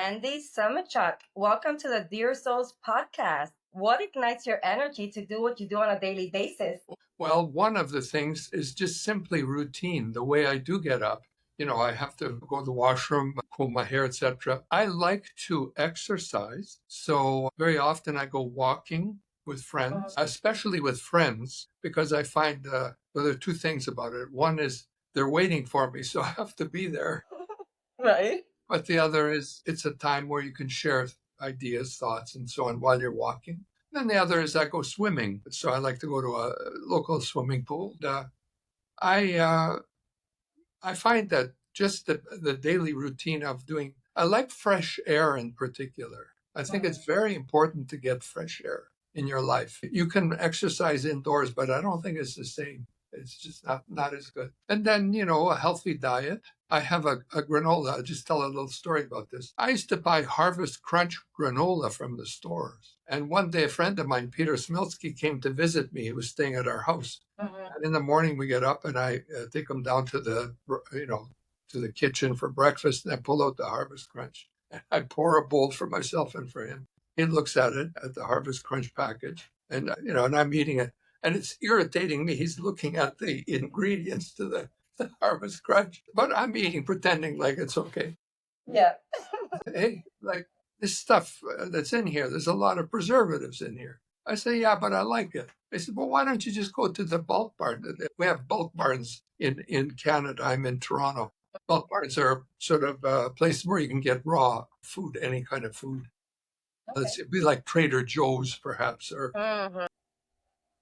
Andy Semotiuk. Welcome to the Dear Souls podcast. What ignites your energy to do what you do on a daily basis? Well, one of the things is just simply routine, the way I do get up. I have to go to the washroom, comb my hair, etc. I like to exercise. So very often I go walking with friends, especially with friends, because I find there are two things about it. One is they're waiting for me, so I have to be there. Right. But the other is it's a time where you can share ideas, thoughts, and so on while you're walking. Then the other is I go swimming. So I like to go to a local swimming pool. I uh, I find that just the daily routine of doing, I like fresh air in particular. I think it's very important to get fresh air in your life. You can exercise indoors, but I don't think it's the same. It's just not as good. And then, a healthy diet. I have a granola. I'll just tell a little story about this. I used to buy Harvest Crunch granola from the stores. And one day, a friend of mine, Peter Smilsky, came to visit me. He was staying at our house. And in the morning, we get up and I take him down to the kitchen for breakfast. And I pull out the Harvest Crunch. And I pour a bowl for myself and for him. He looks at it, at the Harvest Crunch package, and I'm eating it. And it's irritating me. He's looking at the ingredients to the Harvest Crunch, but I'm eating, pretending like it's okay. Yeah. Hey, like this stuff that's in here, there's a lot of preservatives in here. I say, yeah, but I like it. They said, well, why don't you just go to the bulk barn? We have bulk barns in Canada. I'm in Toronto. Bulk barns are sort of a place where you can get raw food, any kind of food. It'd be like Trader Joe's, perhaps, or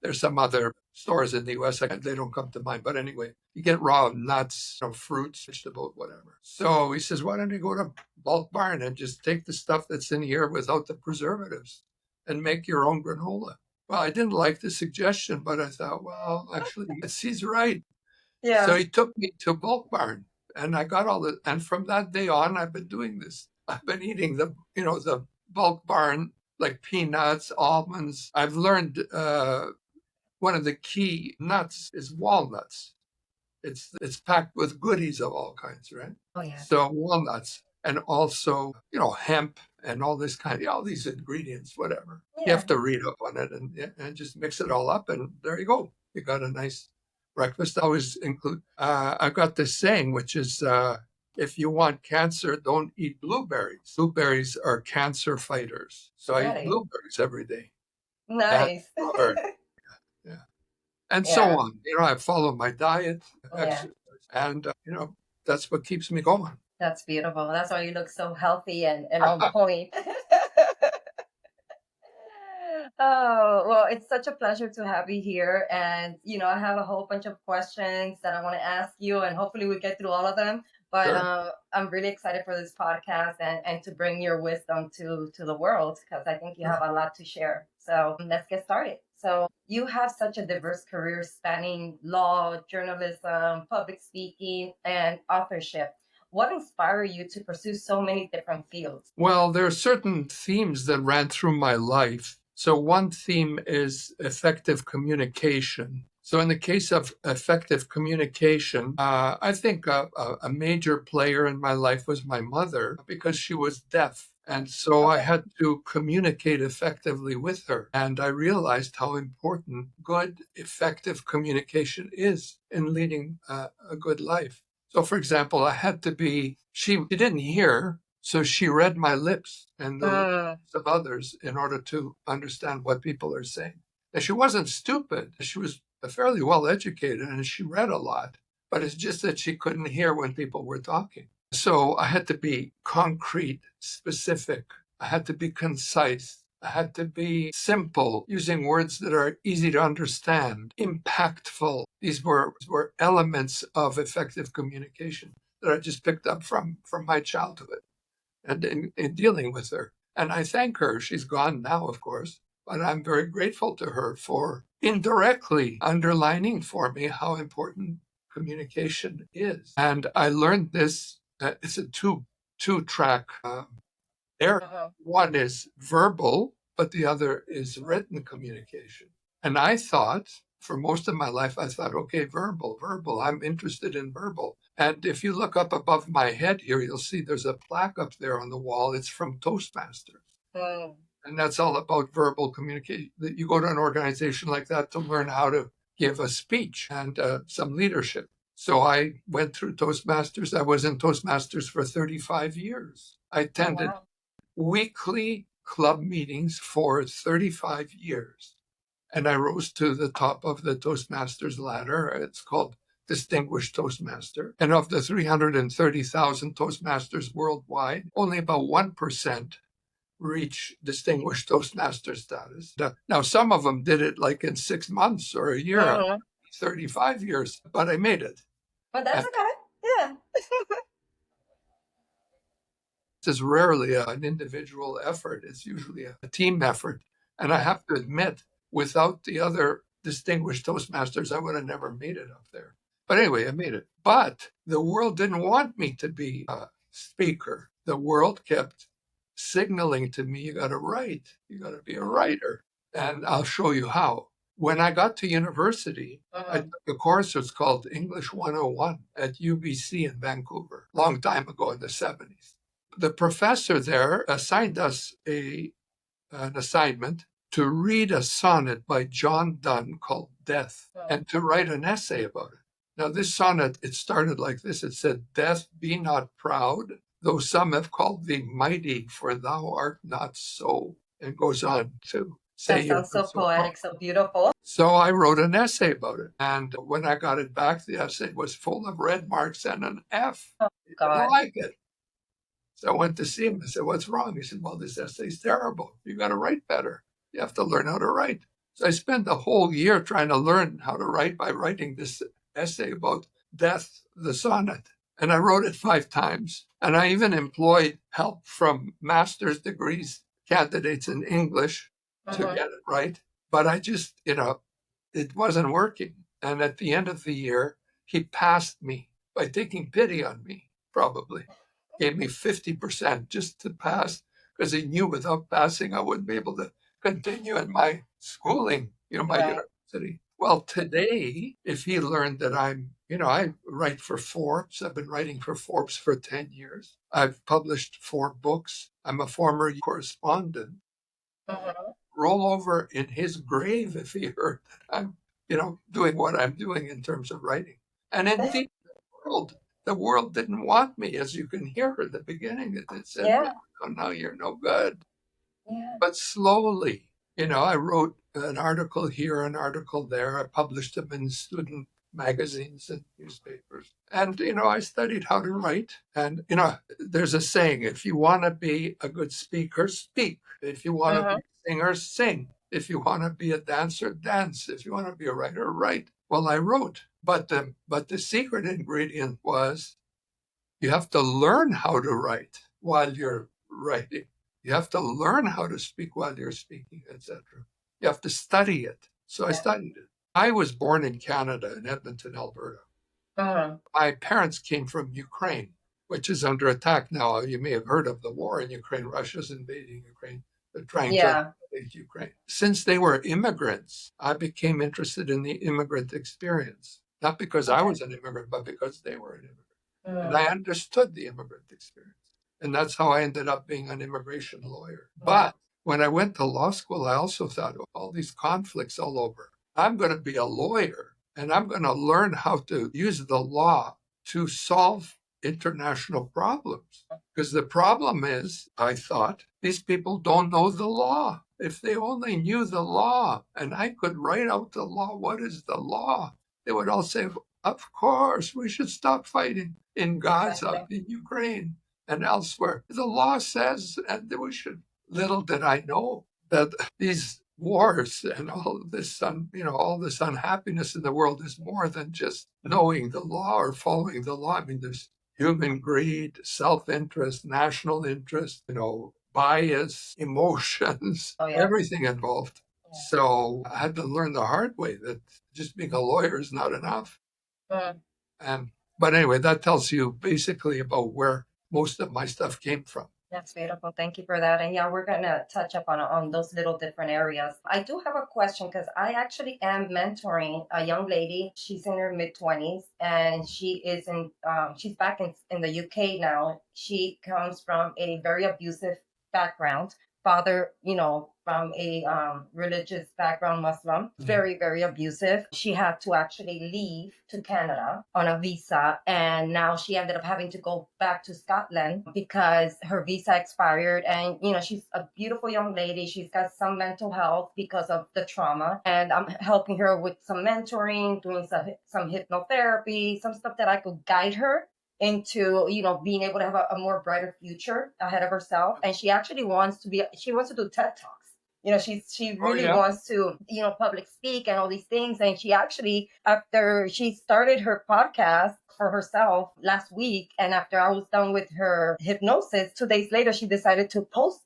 there's some other stores in the US. They don't come to mind. But anyway, you get raw nuts, fruits, vegetables, whatever. So he says, why don't you go to Bulk Barn and just take the stuff that's in here without the preservatives and make your own granola? Well, I didn't like the suggestion, but I thought, well, actually, he's right. Yeah. So he took me to Bulk Barn and I got all the, and from that day on, I've been doing this. I've been eating the Bulk Barn, like peanuts, almonds. I've learned, one of the key nuts is walnuts. It's packed with goodies of all kinds, right? Oh, yeah. So walnuts and also, hemp and all this all these ingredients, whatever. You have to read up on it and just mix it all up, and there you go. You got a nice breakfast. I always include. I've got this saying, which is, if you want cancer, don't eat blueberries. Blueberries are cancer fighters. So I eat blueberries every day. Nice. Yeah. And so on. I follow my diet, exercise, and, that's what keeps me going. That's beautiful. That's why you look so healthy and on point. Oh, well, it's such a pleasure to have you here. And, I have a whole bunch of questions that I want to ask you, and hopefully we get through all of them. But Sure. I'm really excited for this podcast and to bring your wisdom to the world because I think you have a lot to share. So let's get started. So you have such a diverse career spanning law, journalism, public speaking, and authorship. What inspired you to pursue so many different fields? Well, there are certain themes that ran through my life. So one theme is effective communication. So in the case of effective communication, I think a major player in my life was my mother because she was deaf. And so I had to communicate effectively with her. And I realized how important good, effective communication is in leading a good life. So, for example, I had to be, she didn't hear, so she read my lips and the lips of others in order to understand what people are saying. And she wasn't stupid. She was fairly well educated and she read a lot, but it's just that she couldn't hear when people were talking. So I had to be concrete, specific. I had to be concise. I had to be simple, using words that are easy to understand, impactful. These were elements of effective communication that I just picked up from my childhood and in dealing with her. And I thank her. She's gone now, of course, but I'm very grateful to her for indirectly underlining for me how important communication is. And I learned this. It's a two-track area. One is verbal, but the other is written communication. And I thought for most of my life, I thought, okay, verbal, I'm interested in verbal. And if you look up above my head here, you'll see there's a plaque up there on the wall. It's from Toastmasters. Mm. And that's all about verbal communication. You go to an organization like that to learn how to give a speech and some leadership. So I went through Toastmasters. I was in Toastmasters for 35 years. I Oh, attended wow. weekly club meetings for 35 years. And I rose to the top of the Toastmasters ladder. It's called Distinguished Toastmaster. And of the 330,000 Toastmasters worldwide, only about 1% reach Distinguished Toastmaster status. Now, some of them did it like in 6 months or a year, Mm-hmm. 35 years, but I made it. But that's And okay. Yeah. this is rarely an individual effort, it's usually a team effort. And I have to admit, without the other Distinguished Toastmasters, I would have never made it up there. But anyway, I made it. But the world didn't want me to be a speaker. The world kept signaling to me, you got to write, you got to be a writer. And I'll show you how. When I got to university, I Mm-hmm. took a course that's called English 101 at UBC in Vancouver, a long time ago in the 70s. The professor there assigned us an assignment to read a sonnet by John Donne called Death and to write an essay about it. Now, this sonnet, it started like this. It said, Death, be not proud, though some have called thee mighty, for thou art not so. And goes on to say That you're sounds not so so. poetic, so beautiful. So I wrote an essay about it. And when I got it back, the essay was full of red marks and an F. Oh, He didn't God. like it. So I went to see him. I said, what's wrong? He said, well, this essay's terrible. You got to write better. You have to learn how to write. So I spent the whole year trying to learn how to write by writing this essay about death, the sonnet. And I wrote it 5 times. And I even employed help from master's degrees candidates in English to Mm-hmm. get it right. But I just, it wasn't working. And at the end of the year, he passed me by taking pity on me, probably gave me 50% just to pass because he knew without passing I wouldn't be able to continue in my schooling, my Right. university. Well, today, if he learned that I write for Forbes, I've been writing for Forbes for 10 years. I've published 4 books. I'm a former correspondent. Mm-hmm. Roll over in his grave if he heard that I'm, doing what I'm doing in terms of writing. And indeed, the world didn't want me, as you can hear at the beginning. It said, Yeah. oh, no, you're no good. Yeah. But slowly, I wrote an article here, an article there. I published them in student magazines and newspapers. And, I studied how to write. And, there's a saying, if you want to be a good speaker, speak. If you want to Mm-hmm. be a singer, sing. If you want to be a dancer, dance. If you want to be a writer, write. Well, I wrote. But the secret ingredient was you have to learn how to write while you're writing. You have to learn how to speak while you're speaking, etc. You have to study it. So I Yeah. studied it. I was born in Canada, in Edmonton, Alberta. Mm-hmm. My parents came from Ukraine, which is under attack now. You may have heard of the war in Ukraine. Russia's invading Ukraine. They're trying to Yeah. invade Ukraine. Since they were immigrants, I became interested in the immigrant experience. Not because I Okay. was an immigrant, but because they were an immigrant. And Mm-hmm. I understood the immigrant experience. And that's how I ended up being an immigration lawyer. Yeah. But when I went to law school, I also thought, all these conflicts all over. I'm going to be a lawyer and I'm going to learn how to use the law to solve international problems. Because the problem is, I thought, these people don't know the law. If they only knew the law and I could write out the law, what is the law? They would all say, of course, we should stop fighting in Gaza, Exactly. in Ukraine, and elsewhere. The law says, and we should. Little did I know that these wars and all this unhappiness in the world is more than just knowing the law or following the law. I mean, there's human greed, self-interest, national interest, bias, emotions, Oh, yeah. everything involved. Yeah. So I had to learn the hard way that just being a lawyer is not enough. Mm. And but anyway, that tells you basically about where most of my stuff came from. That's beautiful. Thank you for that. And yeah, we're gonna touch up on those little different areas. I do have a question because I actually am mentoring a young lady. She's in her mid 20s, and she's back in the UK now. She comes from a very abusive background. Father, from a religious background, Muslim, very, very abusive. She had to actually leave to Canada on a visa, and now she ended up having to go back to Scotland because her visa expired. And, she's a beautiful young lady. She's got some mental health because of the trauma, and I'm helping her with some mentoring, doing some hypnotherapy, some stuff that I could guide her into being able to have a more brighter future ahead of herself. And she wants to do TED Talks. She Oh, really yeah. wants to public speak and all these things. And she actually, after she started her podcast for herself last week, and after I was done with her hypnosis, 2 days later she decided to post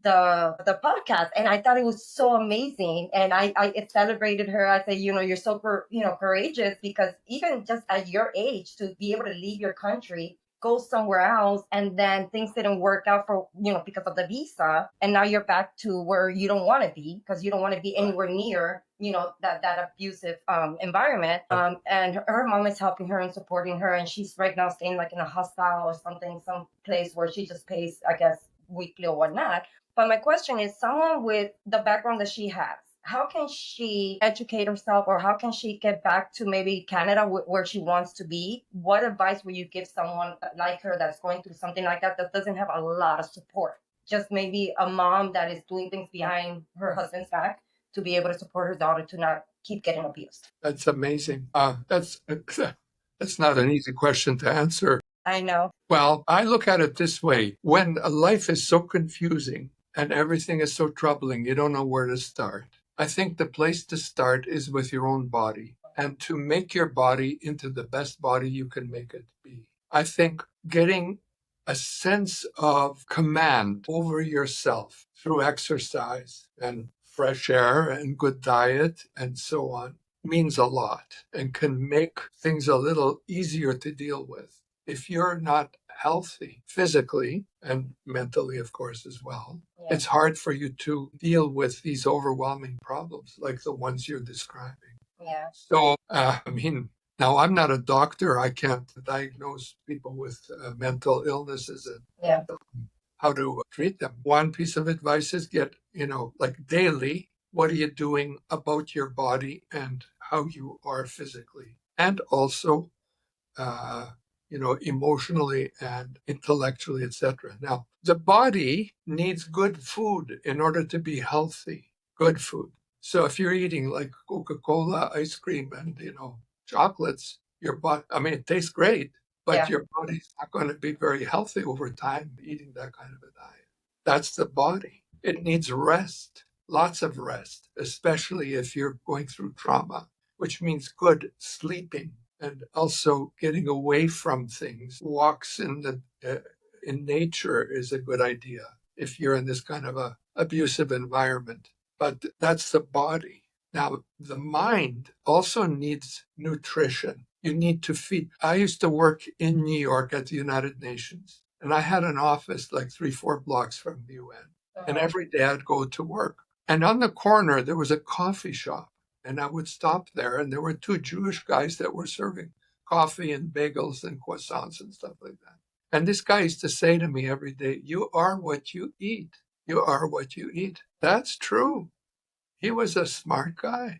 the podcast, and I thought it was so amazing. And I celebrated her. I said, you're so courageous, because even just at your age, to be able to leave your country, go somewhere else, and then things didn't work out for because of the visa, and now you're back to where you don't want to be, because you don't want to be anywhere near that abusive environment. And her mom is helping her and supporting her, and she's right now staying like in a hostel or something, some place where she just pays, I guess, weekly or whatnot. But my question is, someone with the background that she has, how can she educate herself, or how can she get back to maybe Canada, where she wants to be? What advice would you give someone like her that's going through something like that doesn't have a lot of support? Just maybe a mom that is doing things behind her husband's back to be able to support her daughter to not keep getting abused. That's amazing. That's not an easy question to answer. I know. Well, I look at it this way. When life is so confusing and everything is so troubling, you don't know where to start. I think the place to start is with your own body, and to make your body into the best body you can make it be. I think getting a sense of command over yourself through exercise and fresh air and good diet and so on means a lot and can make things a little easier to deal with. If you're not healthy physically and mentally, of course, as well, it's hard for you to deal with these overwhelming problems like the ones you're describing. Yeah. So, now I'm not a doctor. I can't diagnose people with mental illnesses and Yeah. how to treat them. One piece of advice is get, like daily, what are you doing about your body and how you are physically? And also, uh, emotionally and intellectually, etc. Now, the body needs good food in order to be healthy, good food. So if you're eating like Coca-Cola, ice cream, and, chocolates, your body, it tastes great, but Yeah. your body's not going to be very healthy over time eating that kind of a diet. That's the body. It needs rest, lots of rest, especially if you're going through trauma, which means good sleeping and also getting away from things. Walks in nature is a good idea if you're in this kind of a abusive environment. But that's the body. Now, the mind also needs nutrition. You need to feed. I used to work in New York at the United Nations, and I had an office like 3, 4 blocks from the UN. And every day I'd go to work. And on the corner, there was a coffee shop. And I would stop there, and there were 2 Jewish guys that were serving coffee and bagels and croissants and stuff like that. And this guy used to say to me every day, "You are what you eat. You are what you eat." That's true. He was a smart guy.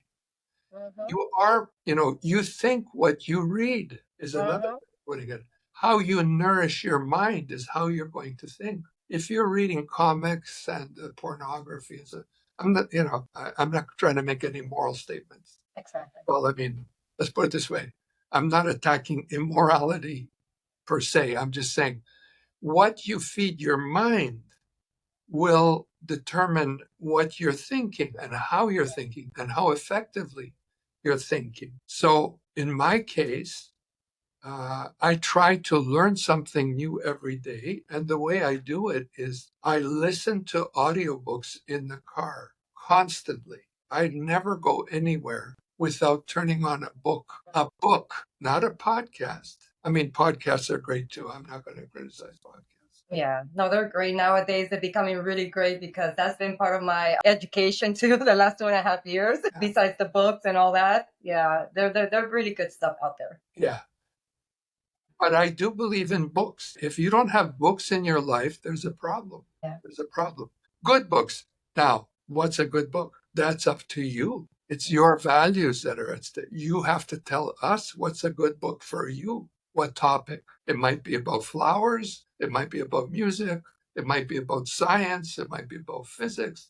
Mm-hmm. You think what you read is another way of putting it. How you nourish your mind is how you're going to think. If you're reading comics and pornography, I'm not trying to make any moral statements. Exactly. Well, let's put it this way. I'm not attacking immorality per se. I'm just saying what you feed your mind will determine what you're thinking and how you're thinking and how effectively you're thinking. So in my case, I try to learn something new every day. And the way I do it is I listen to audiobooks in the car constantly. I never go anywhere without turning on a book, not a podcast. Podcasts are great too. I'm not going to criticize podcasts. Yeah, no, they're great nowadays. They're becoming really great because that's been part of my education too the last 2.5 years. Besides the books and all that, yeah, they're really good stuff out there. Yeah. But I do believe in books. If you don't have books in your life, there's a problem. Yeah. There's a problem. Good books. Now, what's a good book? That's up to you. It's your values that are at stake. You have to tell us what's a good book for you. What topic? It might be about flowers. It might be about music. It might be about science. It might be about physics,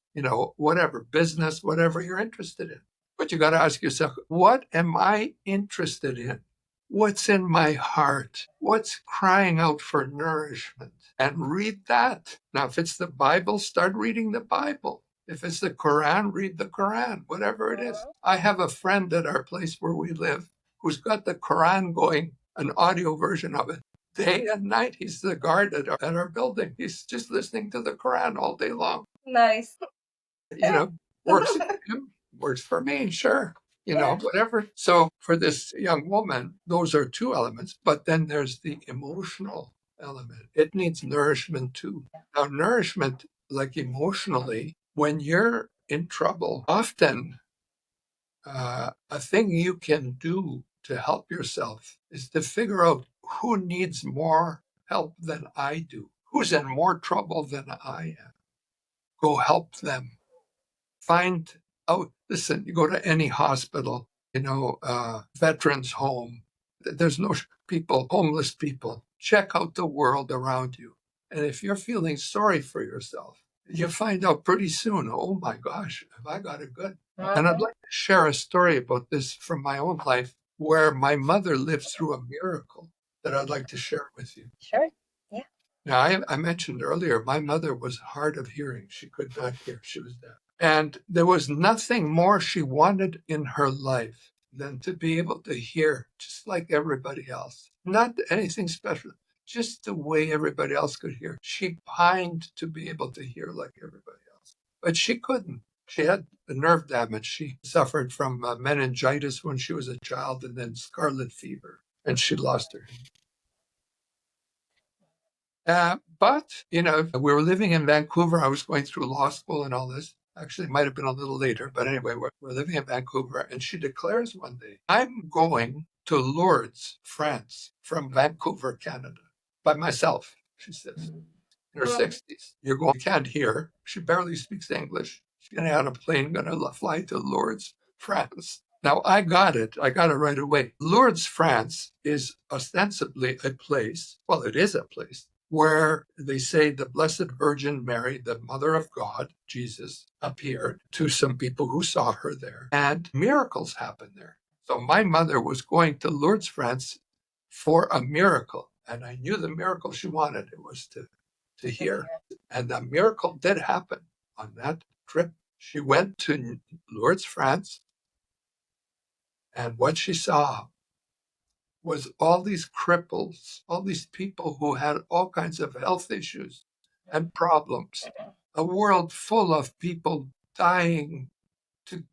whatever, business, whatever you're interested in. But you got to ask yourself, what am I interested in? What's in my heart? What's crying out for nourishment? And read that. Now, if it's the Bible, start reading the Bible. If it's the Quran, read the Quran, whatever it is. I have a friend at our place where we live who's got the Quran going, an audio version of it. Day and night, he's the guard at our building. He's just listening to the Quran all day long. Nice. Works for him, works for me, sure. Whatever. So for this young woman, those are two elements, but then there's the emotional element. It needs nourishment too. Now, nourishment, like emotionally, when you're in trouble, often a thing you can do to help yourself is to figure out who needs more help than I do, who's in more trouble than I am. Go help them. Find out, listen, you go to any hospital, veterans home, there's no people, homeless people. Check out the world around you. And if you're feeling sorry for yourself, you find out pretty soon, oh my gosh, have I got it good? And I'd like to share a story about this from my own life where my mother lived through a miracle that I'd like to share with you. Sure. Yeah. Now, I mentioned earlier, my mother was hard of hearing. She could not hear. She was deaf. And there was nothing more she wanted in her life than to be able to hear just like everybody else. Not anything special, just the way everybody else could hear. She pined to be able to hear like everybody else, but she couldn't. She had the nerve damage. She suffered from meningitis when she was a child and then scarlet fever, and she lost her. But, we were living in Vancouver. I was going through law school and all this. Actually, it might have been a little later, but anyway, we're living in Vancouver. And she declares one day, I'm going to Lourdes, France, from Vancouver, Canada, by myself, she says, in her 60s. You're going, you can't hear. She barely speaks English. She's going to get on a plane, going to fly to Lourdes, France. Now, I got it. I got it right away. Lourdes, France is ostensibly a place, well, it is a place, where they say the Blessed Virgin Mary, the Mother of God, Jesus, appeared to some people who saw her there, and miracles happened there. So my mother was going to Lourdes, France for a miracle, and I knew the miracle she wanted. It was to hear. And the miracle did happen on that trip. She went to Lourdes, France, and what she saw was all these cripples, all these people who had all kinds of health issues and problems, a world full of people dying to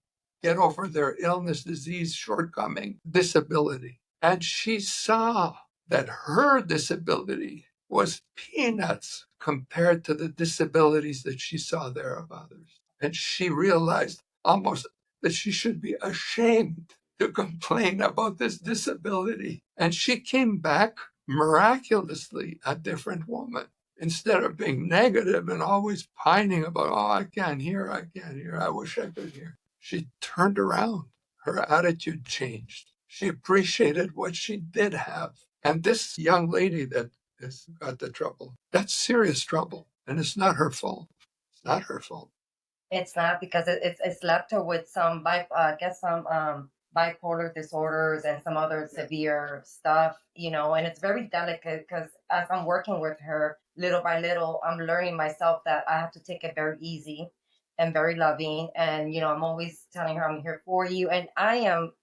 get over their illness, disease, shortcoming, disability. And she saw that her disability was peanuts compared to the disabilities that she saw there of others. And she realized almost that she should be ashamed to complain about this disability. And she came back miraculously a different woman. Instead of being negative and always pining about, oh, I can't hear, I wish I could hear. She turned around. Her attitude changed. She appreciated what she did have. And this young lady that has got the trouble, that's serious trouble. And it's not her fault. It's not her fault. It's not because it's left her with some I guess some bipolar disorders and some other severe stuff, and it's very delicate because as I'm working with her little by little, I'm learning myself that I have to take it very easy and very loving. And I'm always telling her I'm here for you, and I am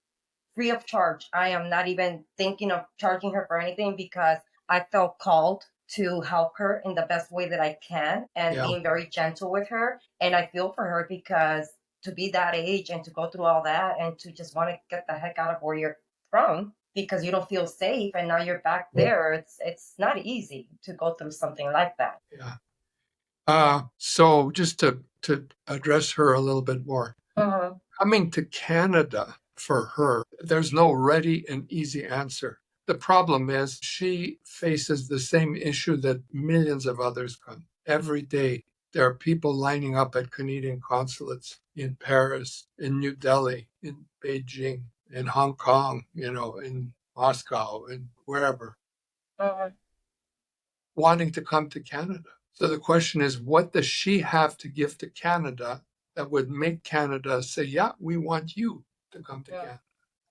free of charge. I am not even thinking of charging her for anything because I felt called to help her in the best way that I can and being very gentle with her. And I feel for her because to be that age and to go through all that and to just want to get the heck out of where you're from, because you don't feel safe and now you're back there. It's not easy to go through something like that. Yeah. So just to address her a little bit more, coming to Canada for her, there's no ready and easy answer. The problem is she faces the same issue that millions of others come. Every day, there are people lining up at Canadian consulates in Paris, in New Delhi, in Beijing, in Hong Kong, in Moscow, and wherever, wanting to come to Canada. So the question is, what does she have to give to Canada that would make Canada say, yeah, we want you to come to Canada?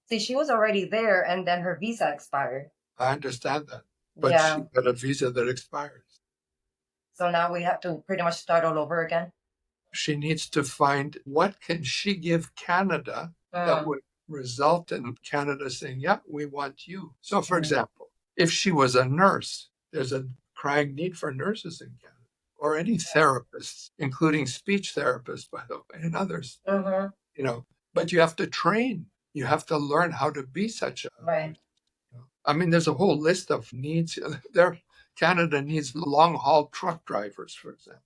See, she was already there and then her visa expired. I understand that. But she got a visa that expires. So now we have to pretty much start all over again. She needs to find what can she give Canada that would result in Canada saying, yeah, we want you. So for example, if she was a nurse, there's a crying need for nurses in Canada, or any therapists, including speech therapists, by the way, and others. But you have to train. You have to learn how to be such a. Right. I mean, there's a whole list of needs. Canada needs long haul truck drivers, for example.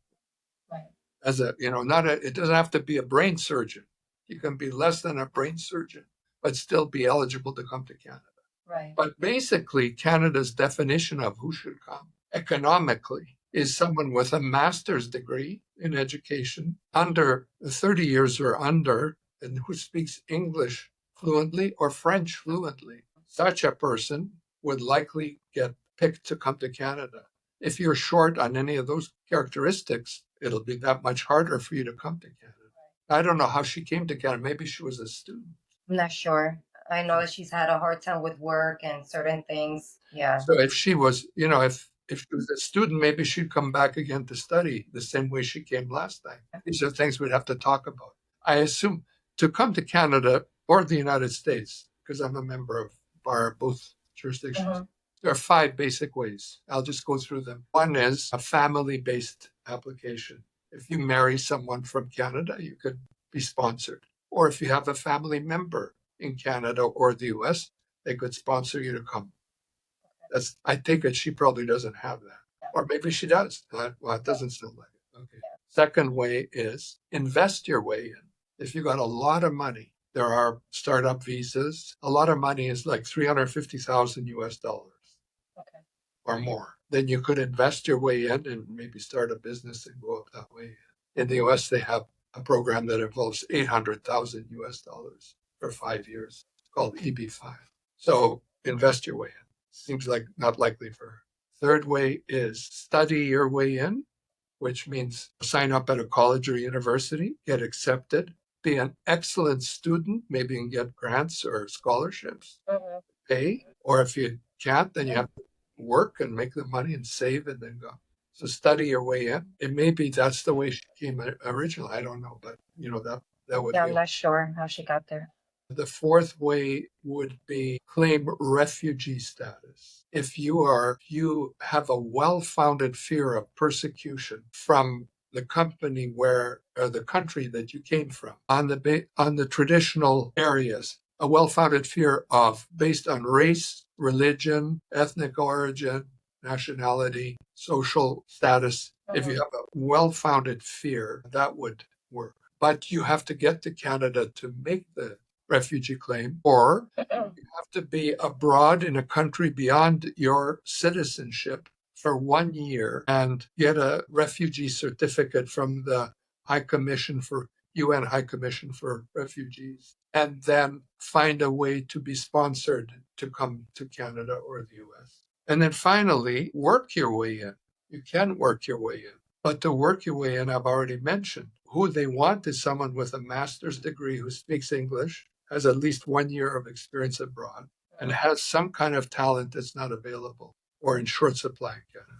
Right. It doesn't have to be a brain surgeon. You can be less than a brain surgeon, but still be eligible to come to Canada. Right. But basically, Canada's definition of who should come economically is someone with a master's degree in education, under 30 years or under, and who speaks English fluently or French fluently. Such a person would likely get picked to come to Canada. If you're short on any of those characteristics, it'll be that much harder for you to come to Canada. I don't know how she came to Canada. Maybe she was a student. I'm not sure. I know that she's had a hard time with work and certain things. Yeah. So if she was, if she was a student, maybe she'd come back again to study the same way she came last time. These are things we'd have to talk about. I assume to come to Canada or the United States, because I'm a member of BAR, both jurisdictions, there are 5 basic ways. I'll just go through them. One is a family-based application. If you marry someone from Canada, you could be sponsored. Or if you have a family member in Canada or the US, they could sponsor you to come. I take it she probably doesn't have that. Or maybe she does. Well, it doesn't sound like it. Okay. Second way is invest your way in. If you got a lot of money, there are startup visas. A lot of money is like 350,000 US dollars or more. Then you could invest your way in and maybe start a business and go up that way. In the US, they have a program that involves 800,000 US dollars for 5 years. It's called EB5. So invest your way in. Seems like not likely for her. Third way is study your way in, which means sign up at a college or university, get accepted, be an excellent student, maybe and get grants or scholarships, pay. Or if you can't, then you have to work and make the money and save and then go. So study your way in. It may be that's the way she came originally. I don't know, but that would be. I'm not sure how she got there. The fourth way would be claim refugee status. If you have a well-founded fear of persecution from the company or the country that you came from, on the traditional areas, a well-founded fear based on race, religion, ethnic origin, nationality, social status. If you have a well-founded fear, that would work. But you have to get to Canada to make the refugee claim, or you have to be abroad in a country beyond your citizenship for 1 year and get a refugee certificate from the UN High Commission for Refugees, and then find a way to be sponsored to come to Canada or the US. And then finally, work your way in. You can work your way in. But to work your way in, I've already mentioned, who they want is someone with a master's degree who speaks English, has at least 1 year of experience abroad, and has some kind of talent that's not available or in short supply in Canada.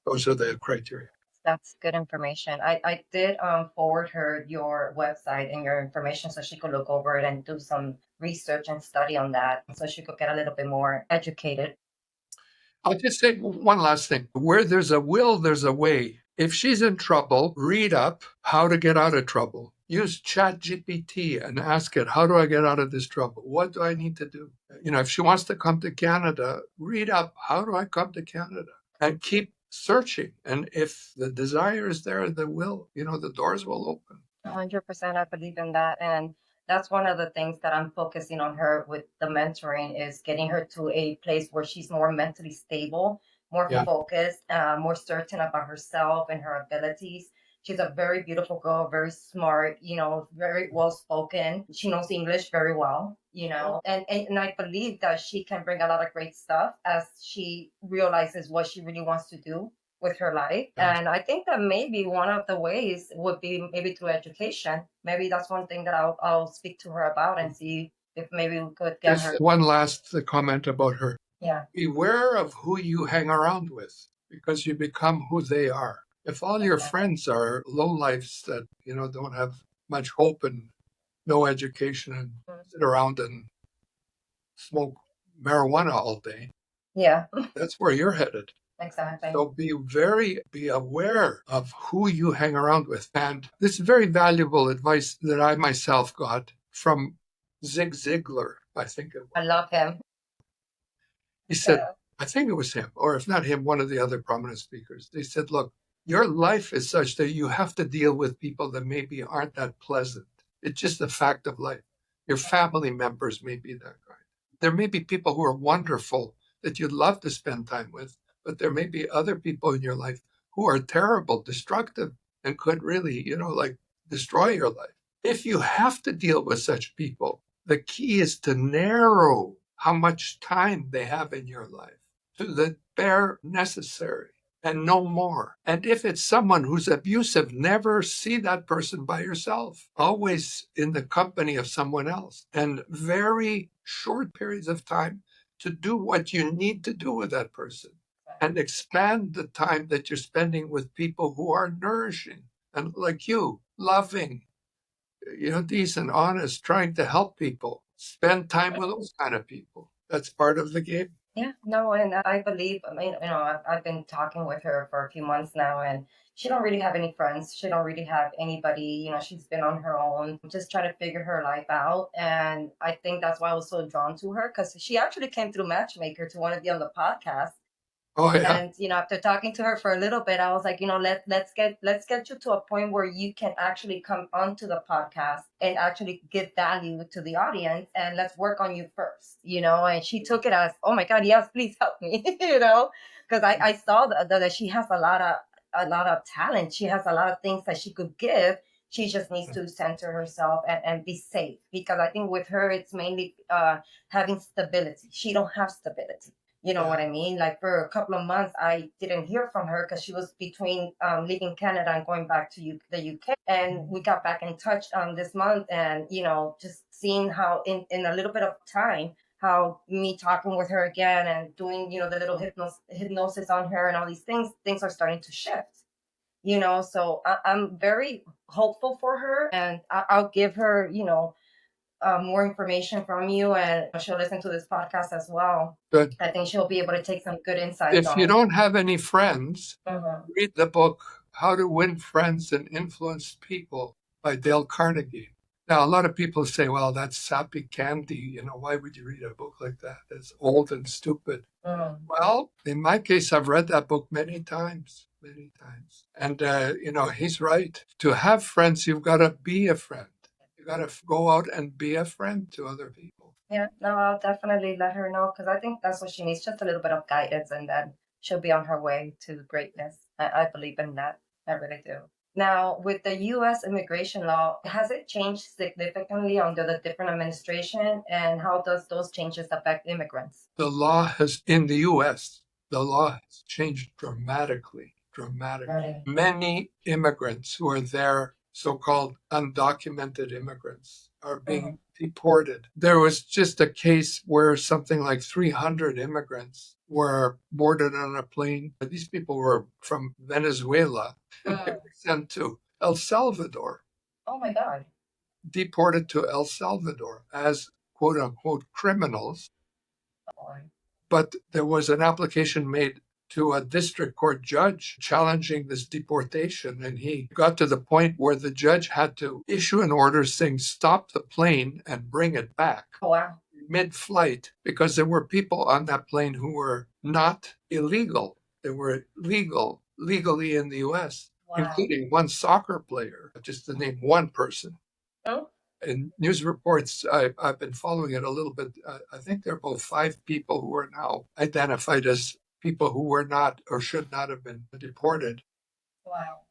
Those are the criteria. That's good information. I did forward her your website and your information so she could look over it and do some research and study on that so she could get a little bit more educated. I'll just say one last thing. Where there's a will, there's a way. If she's in trouble, read up how to get out of trouble. use ChatGPT and ask it, how do I get out of this trouble? What do I need to do? If she wants to come to Canada, read up, how do I come to Canada? And keep searching. And if the desire is there, the will, the doors will open. 100%, I believe in that. And that's one of the things that I'm focusing on her with the mentoring is getting her to a place where she's more mentally stable, more Yeah. focused, more certain about herself and her abilities. She's a very beautiful girl, very smart, very well spoken. She knows English very well, and I believe that she can bring a lot of great stuff as she realizes what she really wants to do with her life. Yeah. And I think that maybe one of the ways would be maybe through education. Maybe that's one thing that I'll speak to her about and see if maybe we could get her. Just one last comment about her. Yeah. Beware of who you hang around with because you become who they are. If all your friends are lowlifes that, don't have much hope and no education and sit around and smoke marijuana all day, Yeah. that's where you're headed. Exactly. So be aware of who you hang around with. And this is very valuable advice that I myself got from Zig Ziglar, I think it was. I love him. He said, I think it was him, or if not him, one of the other prominent speakers. They said, look, your life is such that you have to deal with people that maybe aren't that pleasant. It's just a fact of life. Your family members may be that kind. There may be people who are wonderful that you'd love to spend time with, but there may be other people in your life who are terrible, destructive, and could really, destroy your life. If you have to deal with such people, the key is to narrow how much time they have in your life to the bare necessary and no more. And if it's someone who's abusive, never see that person by yourself, always in the company of someone else, and very short periods of time to do what you need to do with that person, and expand the time that you're spending with people who are nourishing and like you, loving, decent, honest, trying to help people. Spend time with those kind of people. That's part of the game. Yeah, no, and I believe, I mean, I've been talking with her for a few months now, and she don't really have any friends. She don't really have anybody. She's been on her own, just trying to figure her life out. And I think that's why I was so drawn to her because she actually came through Matchmaker to want to be on the podcast. Oh yeah. And after talking to her for a little bit, I was like, let's get you to a point where you can actually come onto the podcast and actually give value to the audience, and let's work on you first. And she took it as, oh my God, yes, please help me, because I saw that she has a lot of talent. She has a lot of things that she could give. She just needs to center herself and be safe, because I think with her it's mainly having stability. She don't have stability. You know what I mean? Like for a couple of months, I didn't hear from her because she was between leaving Canada and going back to the UK. And we got back in touch this month, and just seeing how in a little bit of time, how me talking with her again and doing the little hypnosis on her and all these things are starting to shift. So I'm very hopeful for her, and I'll give her more information from you, and she'll listen to this podcast as well. Good. I think she'll be able to take some good insights If on you it. don't have any friends, read the book How to Win Friends and Influence People by Dale Carnegie. Now, a lot of people say, well, that's sappy candy. Why would you read a book like that? It's old and stupid. Well, in my case, I've read that book many times. And, he's right. To have friends, you've got to be a friend. You got to go out and be a friend to other people. Yeah, no, I'll definitely let her know, because I think that's what she needs, just a little bit of guidance, and then she'll be on her way to greatness. I believe in that. I really do. Now, with the U.S. immigration law, has it changed significantly under the different administration, and how does those changes affect immigrants? The law has, in the U.S., the law has changed dramatically. Really? Many immigrants who are there, so-called undocumented immigrants, are being deported. There was just a case where something like 300 immigrants were boarded on a plane. These people were from Venezuela and they were sent to El Salvador. Oh my God. Deported to El Salvador as quote-unquote criminals. But there was an application made to a district court judge challenging this deportation. And he got to the point where the judge had to issue an order saying, stop the plane and bring it back. Wow. Mid-flight, because there were people on that plane who were not illegal. They were legally in the U.S., including one soccer player, just to name one person. Oh. In news reports, I've been following it a little bit. I think there are about 5 people who are now identified as people who were not or should not have been deported. Wow.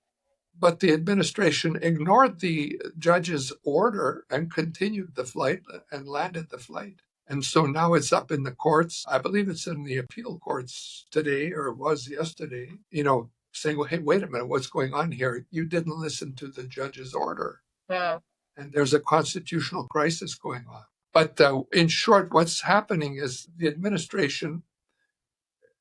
But the administration ignored the judge's order and continued the flight and landed the flight. And so now it's up in the courts. I believe it's in the appeal courts today, or it was yesterday, saying, well, hey, wait a minute, what's going on here? You didn't listen to the judge's order. Yeah. And there's a constitutional crisis going on. But in short, what's happening is the administration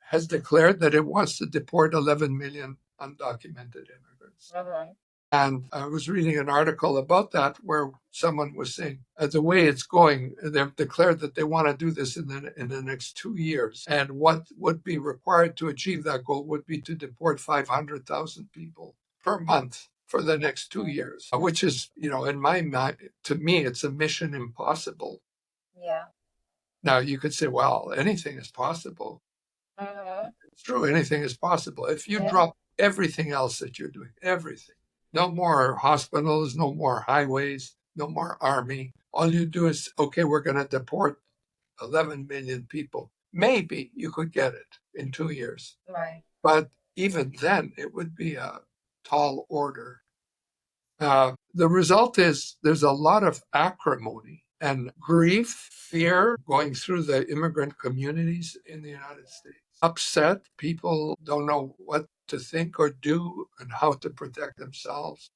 has declared that it wants to deport 11 million undocumented immigrants. Okay. And I was reading an article about that where someone was saying, the way it's going, they've declared that they want to do this in the next 2 years. And what would be required to achieve that goal would be to deport 500,000 people per month for the next 2 years, which is, in my mind, to me, it's a mission impossible. Yeah. Now, you could say, well, anything is possible. Mm-hmm. It's true, anything is possible. If you drop everything else that you're doing, everything, no more hospitals, no more highways, no more army. All you do is, okay, we're going to deport 11 million people. Maybe you could get it in 2 years. Right. But even then, it would be a tall order. The result is there's a lot of acrimony and grief, fear going through the immigrant communities in the United States. Upset, people don't know what to think or do and how to protect themselves.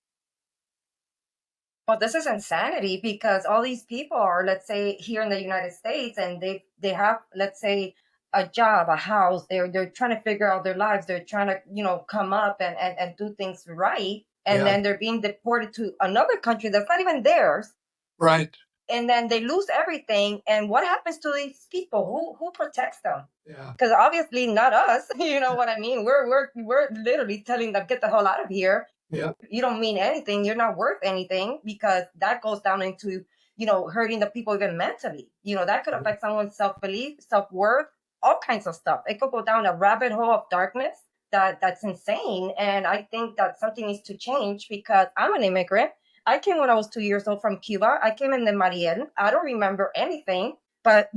Well, this is insanity because all these people are, let's say, here in the United States, and they have, let's say, a job, a house. They're trying to figure out their lives. They're trying to, come up and do things right. And then they're being deported to another country that's not even theirs. Right. And then they lose everything. And what happens to these people? Who protects them? Yeah. Because obviously not us. You know what I mean? We're literally telling them, get the hell out of here. Yeah. You don't mean anything. You're not worth anything, because that goes down into, hurting the people even mentally. That could affect someone's self-belief, self-worth, all kinds of stuff. It could go down a rabbit hole of darkness that's insane. And I think that something needs to change, because I'm an immigrant. I came when I was 2 years old from Cuba. I came in the Mariel. I don't remember anything, but,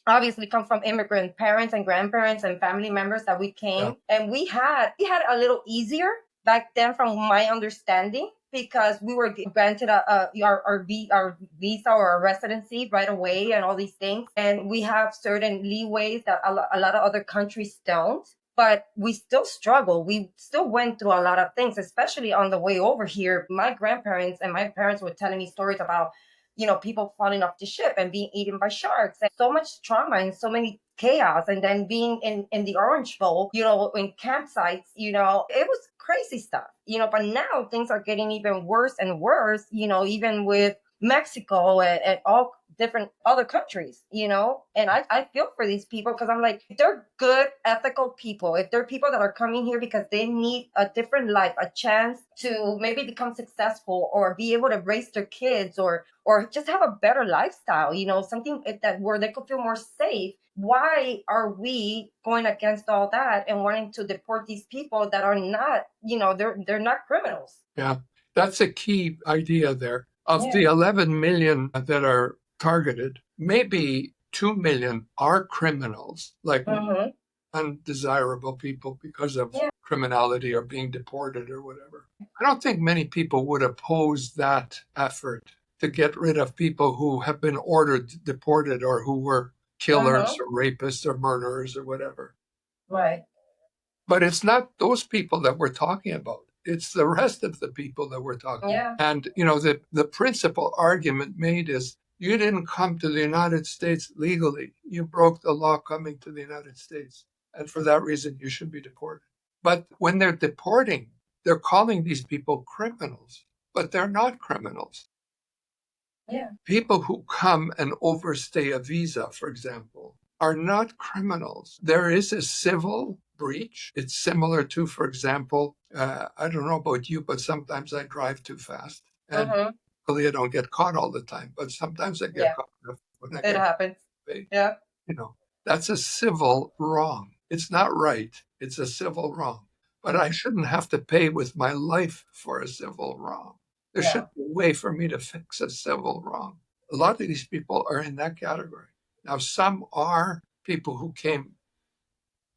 obviously come from immigrant parents and grandparents and family members that we came. And we had a little easier back then, from my understanding, because we were granted our visa or our residency right away and all these things. And we have certain leeways that a lot of other countries don't. But we still struggle. We still went through a lot of things, especially on the way over here. My grandparents and my parents were telling me stories about, people falling off the ship and being eaten by sharks, and so much trauma and so many chaos. And then being in the Orange Bowl, in campsites, it was crazy stuff, but now things are getting even worse and worse, even with Mexico and all different other countries, and I feel for these people, because I'm like, if they're good, ethical people, if they're people that are coming here because they need a different life, a chance to maybe become successful or be able to raise their kids or just have a better lifestyle, something that where they could feel more safe. Why are we going against all that and wanting to deport these people that are not, they're not criminals? Yeah, that's a key idea there. Of the 11 million that are targeted, maybe 2 million are criminals, like undesirable people because of criminality or being deported or whatever. I don't think many people would oppose that effort to get rid of people who have been ordered deported or who were killers or rapists or murderers or whatever. Right. But it's not those people that we're talking about. It's the rest of the people that we're talking about. And, the principal argument made is, you didn't come to the United States legally. You broke the law coming to the United States. And for that reason, you should be deported. But when they're deporting, they're calling these people criminals, but they're not criminals. Yeah. People who come and overstay a visa, for example, are not criminals. There is a civil breach. It's similar to, for example, I don't know about you, but sometimes I drive too fast. And Mm-hmm. luckily I don't get caught all the time, but sometimes I get Yeah, caught when I it get happens. paid. Yeah, You know, that's a civil wrong. It's not right. It's a civil wrong. But I shouldn't have to pay with my life for a civil wrong. There should no. be a way for me to fix a civil wrong. A lot of these people are in that category. Now, some are people who came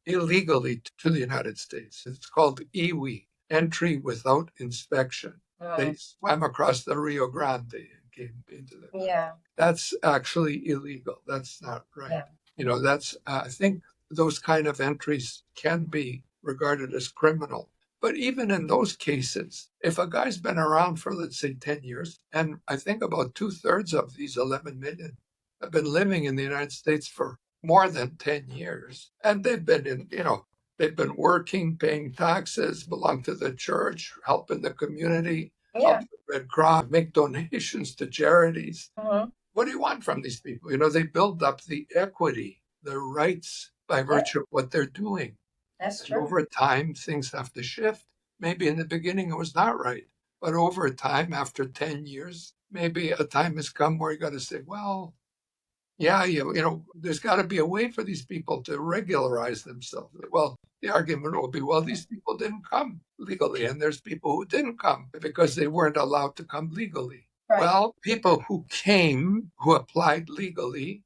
illegally to the United States. It's called EWI, entry without inspection. They swam across the Rio Grande and came into the country. Yeah, That's actually illegal. That's not right. yeah. That's, I think those kind of entries can be regarded as criminal. But even in those cases, if a guy's been around for, let's say, 10 years, and I think about two-thirds of these 11 million have been living in the United States for more than 10 years, and they've been working, paying taxes, belong to the church, helping the community, help Yeah. the Red Cross, make donations to charities. Mm-hmm. What do you want from these people? They build up the equity, the rights by Yeah, virtue of what they're doing. that's And true. over time, things have to shift. Maybe in the beginning it was not right. But over time, after 10 years, maybe a time has come where you got to say, well, yeah, there's got to be a way for these people to regularize themselves. Well, the argument will be, well, these people didn't come legally, and there's people who didn't come because they weren't allowed to come legally. Right. Well, people who came, who applied legally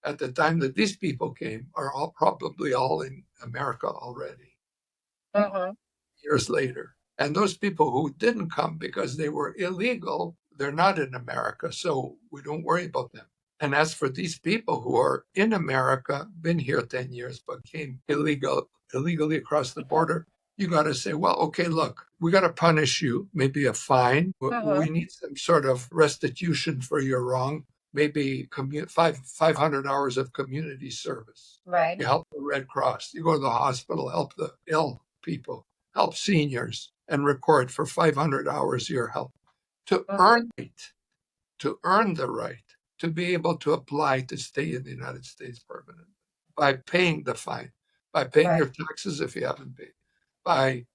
at the time that these people came, are probably all in America already Mm-hmm. years later. And those people who didn't come because they were illegal, they're not in America, so we don't worry about them. And as for these people who are in America, been here 10 years, but came illegally across the border, you got to say, well, okay, look, we got to punish you, maybe a fine. Mm-hmm. We need some sort of restitution for your wrong, maybe 500 hours of community service. Right. You help the Red Cross, you go to the hospital, help the ill people, help seniors, and record for 500 hours your help to Mm-hmm. earn it, to earn the right to be able to apply to stay in the United States permanently by paying the fine, by paying Right. your taxes if you haven't paid, by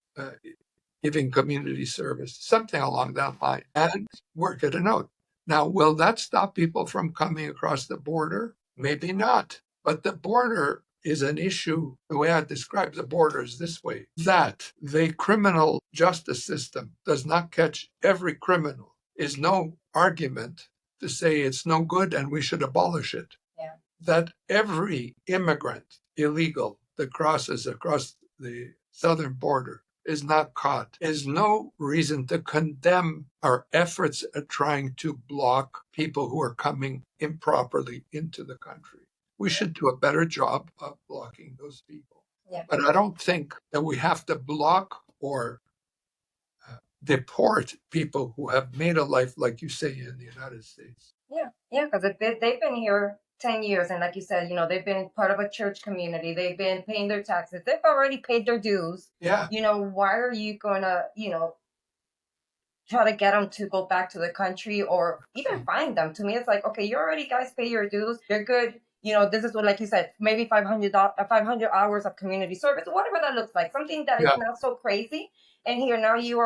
giving community service, something along that line, and work it out. Now, will that stop people from coming across the border? Maybe not. But the border is an issue. The way I describe the border is this way, that the criminal justice system does not catch every criminal is no argument to say it's no good and we should abolish it. Yeah. That every immigrant illegal that crosses across the southern border is not caught is no reason to condemn our efforts at trying to block people who are coming improperly into the country. We should do a better job of blocking those people. Yeah. But I don't think that we have to block or deport people who have made a life, like you say, in the United States. Yeah. Yeah. Because they've been here 10 years. And like you said, they've been part of a church community. They've been paying their taxes. They've already paid their dues. Yeah. Why are you going to, try to get them to go back to the country or even find them? To me, it's like, okay, you already guys pay your dues. You're good. This is what, like you said, maybe 500 hours of community service, whatever that looks like, something that is Yeah. not so crazy. And here now you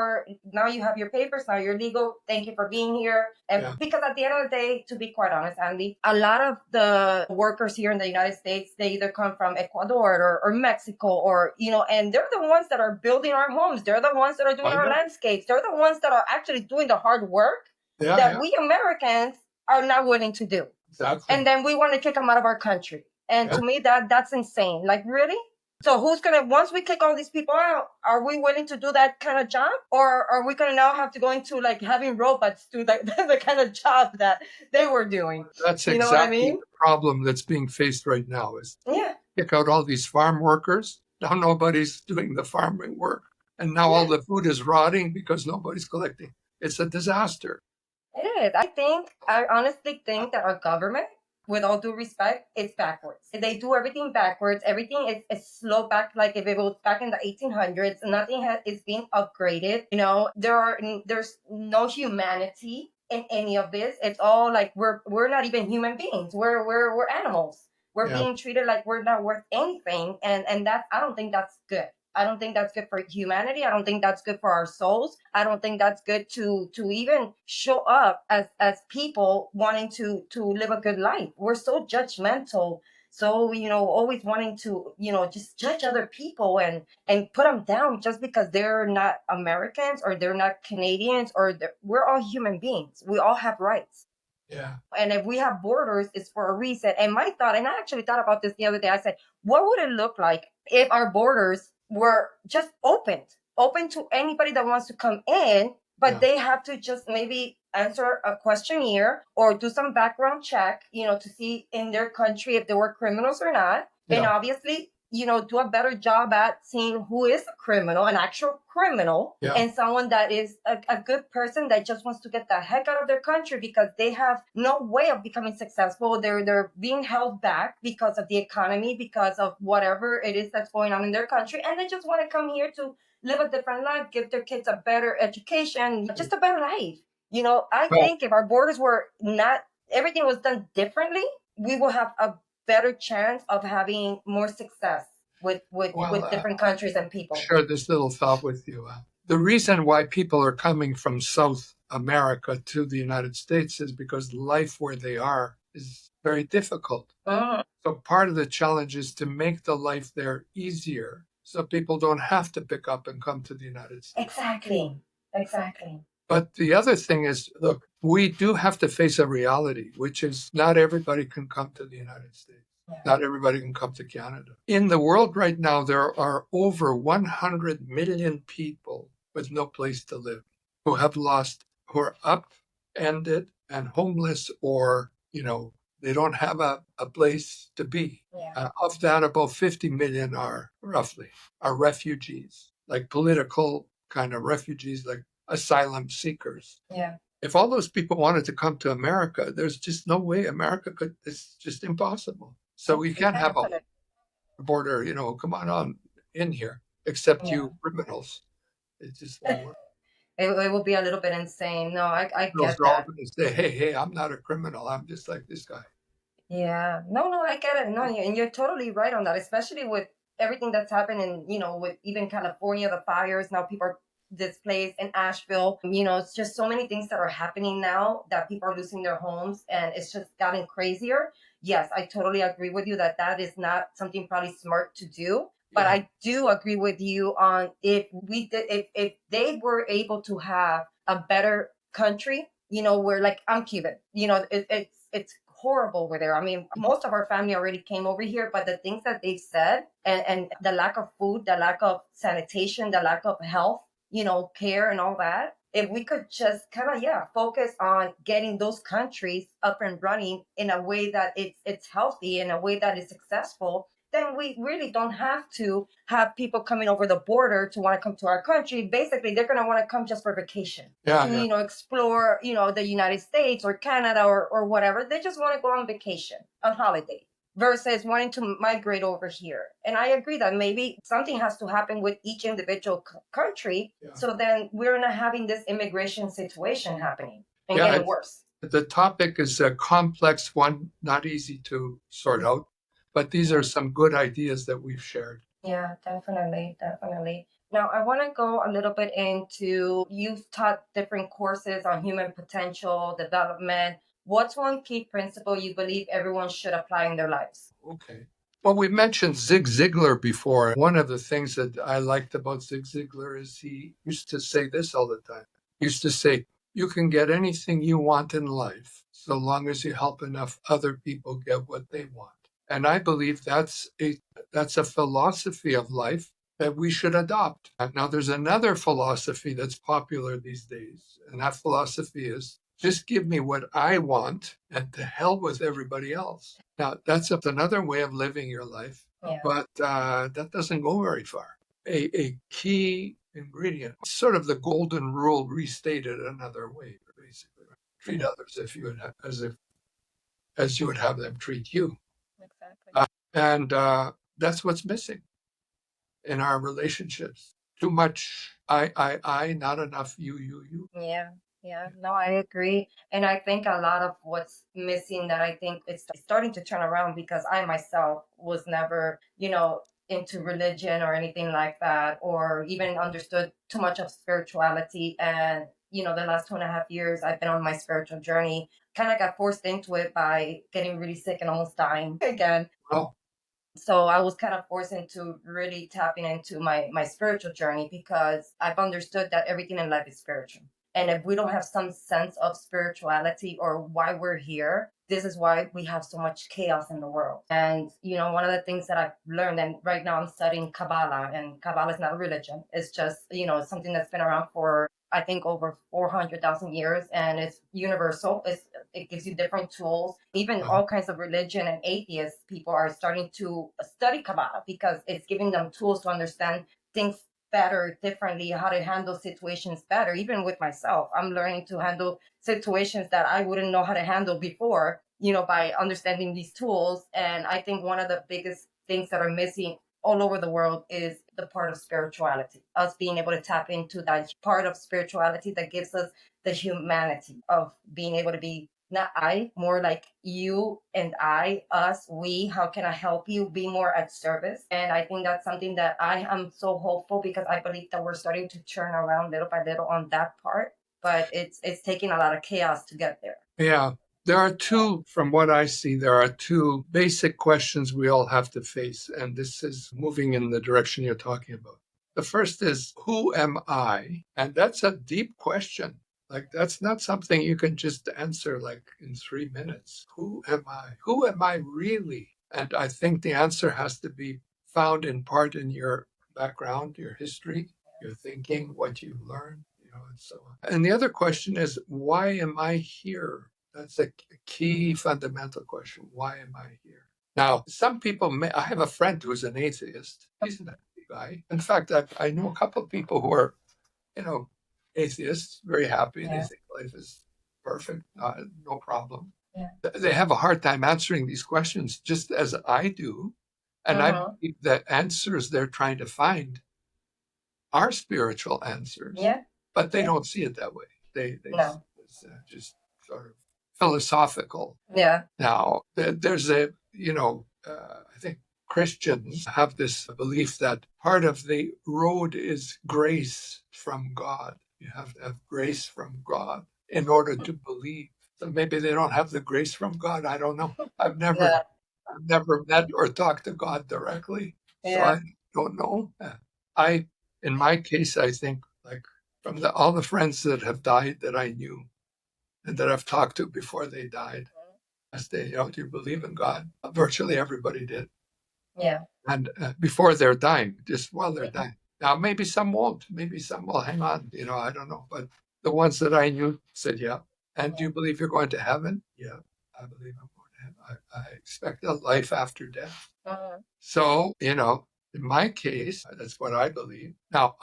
have your papers, now you're legal. Thank you for being here. And Yeah. because at the end of the day, to be quite honest, Andy, a lot of the workers here in the United States, they either come from Ecuador or Mexico or, and they're the ones that are building our homes. They're the ones that are doing I our know. landscapes. They're the ones that are actually doing the hard work Yeah, that yeah, we Americans are not willing to do. exactly. And then we want to kick them out of our country. And Yeah. to me, that's insane. Like, really? So once we kick all these people out, are we willing to do that kind of job? Or are we going to now have to go into like having robots do the kind of job that they were doing? That's You know what I exactly mean? the problem that's being faced right now is Yeah. kick out all these farm workers. Now nobody's doing the farming work. And now all the food is rotting because nobody's collecting. It's a disaster. It is. I honestly think that our government, with all due respect, is backwards. They do everything backwards. Everything is slow back, like if it was back in the 1800s. Nothing is being upgraded. There's no humanity in any of this. It's all like we're not even human beings. We're animals. We're Yeah. being treated like we're not worth anything. And that, I don't think that's good. I don't think that's good for humanity. I don't think that's good for our souls. I don't think that's good to even show up as people wanting to live a good life. We're so judgmental, so always wanting to just judge other people and put them down just because they're not Americans or they're not Canadians, or we're all human beings. We all have rights. Yeah. And if we have borders, it's for a reason. And my thought, and I actually thought about this the other day, I said, what would it look like if our borders were just open to anybody that wants to come in, but Yeah. they have to just maybe answer a questionnaire or do some background check, to see in their country if they were criminals or not. And Yeah. obviously, do a better job at seeing who is a criminal, an actual criminal, Yeah. and someone that is a good person that just wants to get the heck out of their country because they have no way of becoming successful. They're being held back because of the economy, because of whatever it is that's going on in their country, and they just want to come here to live a different life, give their kids a better education, just a better life. I Well, think if our borders were not, everything was done differently, we will have a better chance of having more success with well, different countries and people. share this little thought with you. The reason why people are coming from South America to the United States is because life where they are is very difficult. Mm, So part of the challenge is to make the life there easier so people don't have to pick up and come to the United States. exactly. But the other thing is, look, we do have to face a reality, which is not everybody can come to the United States. Yeah. Not everybody can come to Canada. In the world right now, there are over 100 million people with no place to live who have lost, who are upended and homeless, or, they don't have a place to be. Yeah. Of that, about 50 million roughly are refugees, like political kind of refugees, like asylum seekers. Yeah. If all those people wanted to come to America, there's just no way America could. It's just impossible. So we can't have a border, come on in here, except Yeah. you criminals. It just won't work. It will be a little bit insane. No, I Criminals get are all that. going to say, hey, I'm not a criminal. I'm just like this guy. Yeah. No, I get it. No, and you're totally right on that, especially with everything that's happening, with even California, the fires. Now people are displaced in Asheville. It's just so many things that are happening now that people are losing their homes, and it's just gotten crazier. Yes, I totally agree with you that that is not something probably smart to do. But Yeah. I do agree with you on if they were able to have a better country, where, like, I'm Cuban, it's horrible over there. I mean, most of our family already came over here, but the things that they've said, and the lack of food, the lack of sanitation, the lack of health, care and all that. If we could just kind of, focus on getting those countries up and running in a way that it's healthy, in a way that is successful, then we really don't have to have people coming over the border to want to come to our country. Basically, they're going to want to come just for vacation, Yeah. to, Yeah. explore, the United States or Canada or whatever. They just want to go on vacation, on holiday, versus wanting to migrate over here. And I agree that maybe something has to happen with each individual country. Yeah. So then we're not having this immigration situation happening and Yeah, getting worse. the topic is a complex one, not easy to sort out, but these are some good ideas that we've shared. Yeah, definitely. Now, I want to go a little bit into, you've taught different courses on human potential development. What's one key principle you believe everyone should apply in their lives? Okay. Well, we mentioned Zig Ziglar before. One of the things that I liked about Zig Ziglar is he used to say this all the time. He used to say, you can get anything you want in life so long as you help enough other people get what they want. And I believe that's a philosophy of life that we should adopt. Now, there's another philosophy that's popular these days, and that philosophy is just give me what I want and to hell with everybody else. Now, that's another way of living your life, Yeah. but that doesn't go very far. A key ingredient, sort of the golden rule restated another way, basically. Treat others as you would have them treat you. Exactly. And that's what's missing in our relationships. Too much I, not enough you. Yeah. Yeah, no, I agree. And I think a lot of what's missing that I think it's starting to turn around because I myself was never, into religion or anything like that, or even understood too much of spirituality. And, the last 2.5 years, I've been on my spiritual journey, kind of got forced into it by getting really sick and almost dying again. Well, So I was kind of forced into really tapping into my spiritual journey because I've understood that everything in life is spiritual. And if we don't have some sense of spirituality or why we're here, this is why we have so much chaos in the world. And one of the things that I've learned, and right now I'm studying Kabbalah, and Kabbalah is not a religion. It's just, something that's been around for I think over 400,000 years, and it's universal. It gives you different tools. Even uh, all kinds of religion and atheist people are starting to study Kabbalah because it's giving them tools to understand things better, differently, how to handle situations better. Even with myself, I'm learning to handle situations that I wouldn't know how to handle before, by understanding these tools. And I think one of the biggest things that are missing all over the world is the part of spirituality, us being able to tap into that part of spirituality that gives us the humanity of being able to be not I, more like you and I, us, we. How can I help you be more at service? And I think that's something that I am so hopeful because I believe that we're starting to turn around little by little on that part. But it's taking a lot of chaos to get there. yeah. There are two, from what I see, there are two basic questions we all have to face. And this is moving in the direction you're talking about. The first is, who am I? And that's a deep question. Like, that's not something you can just answer like in 3 minutes. Who am I? Who am I really? And I think the answer has to be found in part in your background, your history, your thinking, what you've learned, and so on. And the other question is, why am I here? That's a key fundamental question. Why am I here? Now, some people may, I have a friend who's an atheist. He's an atheist guy. In fact, I know a couple of people who are, you know, atheists, very happy. They Yeah. think life is perfect, no problem. Yeah. They have a hard time answering these questions, just as I do. And I Uh-huh. believe the answers they're trying to find are spiritual answers, Yeah. but they Yeah. don't see it that way. They No. it's just sort of philosophical. Yeah. Now, there's I think Christians have this belief that part of the road is grace from God. You have to have grace from God in order to believe. So maybe they don't have the grace from God. I don't know. Yeah. I've never met or talked to God directly, so Yeah. I don't know. I, in my case, I think like from all the friends that have died that I knew and that I've talked to before they died, as they, do you believe in God? Virtually everybody did. Yeah. And before they're dying, just while they're dying. Now, maybe some won't. Maybe some will hang on. I don't know. But the ones that I knew said, yeah. And do you believe you're going to heaven? Yeah, I believe I'm going to heaven. I expect a life after death. Uh-huh. So, in my case, that's what I believe. Now,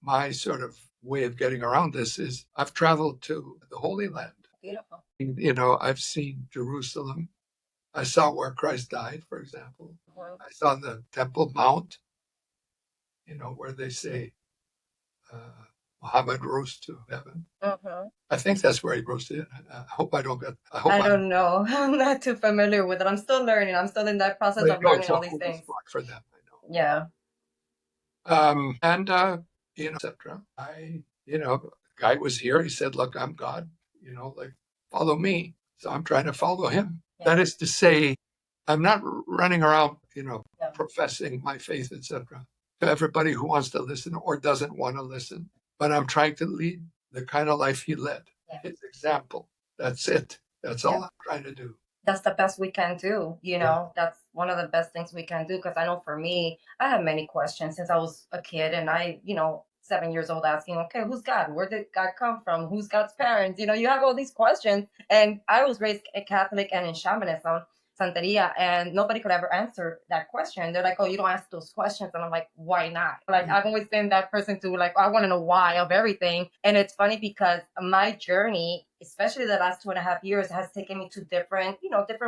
my sort of way of getting around this is I've traveled to the Holy Land. Beautiful. I've seen Jerusalem. I saw where Christ died, for example. Uh-huh. I saw the Temple Mount, where they say Muhammad rose to heaven. Uh-huh. I think that's where he rose to. I hope I don't get. I hope I I'm. don't know. I'm not too familiar with it. I'm still learning. I'm still in that process I of know it's learning a all these holy things. spot for them. I know. Yeah. And etc. Guy was here. He said, "Look, I'm God. Like follow me." So I'm trying to follow him. Yeah. That is to say, I'm not running around, Yeah. professing my faith, etc. To everybody who wants to listen or doesn't want to listen. But I'm trying to lead the kind of life he led. Yeah. His example. That's it. That's Yeah. all I'm trying to do. That's the best we can do. Yeah. That's one of the best things we can do. Because I know for me, I have many questions since I was a kid, and 7 years old, asking, okay, who's God? Where did God come from? Who's God's parents? You have all these questions. And I was raised a Catholic and in shamanism, Santeria, and nobody could ever answer that question. They're like, oh, you don't ask those questions. And I'm like, why not? Like, I've always been that person to, like, I want to know why of everything. And it's funny because my journey, especially the last 2.5 years, has taken me to different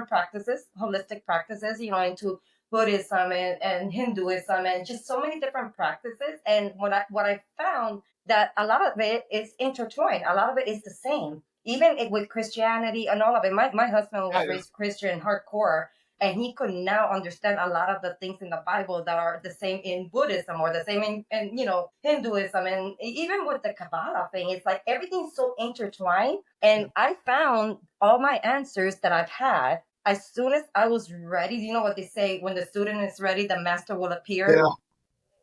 practices, holistic practices, into Buddhism and Hinduism and just so many different practices. And what I found that a lot of it is intertwined. A lot of it is the same. Even with Christianity and all of it. My husband was raised Christian hardcore, and he could now understand a lot of the things in the Bible that are the same in Buddhism or the same in Hinduism, and even with the Kabbalah thing, it's like everything's so intertwined. And I found all my answers that I've had as soon as I was ready. You know what they say, when the student is ready, the master will appear. Yeah.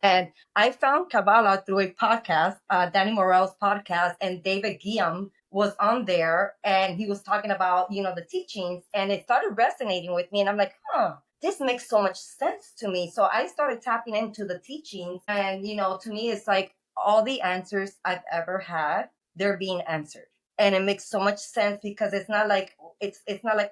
And I found Kabbalah through a podcast, Danny Morel's podcast, and David Guillaume was on there, and he was talking about, the teachings, and it started resonating with me. And I'm like, this makes so much sense to me. So I started tapping into the teachings, and, to me, it's like all the answers I've ever had, they're being answered. And it makes so much sense because it's not like,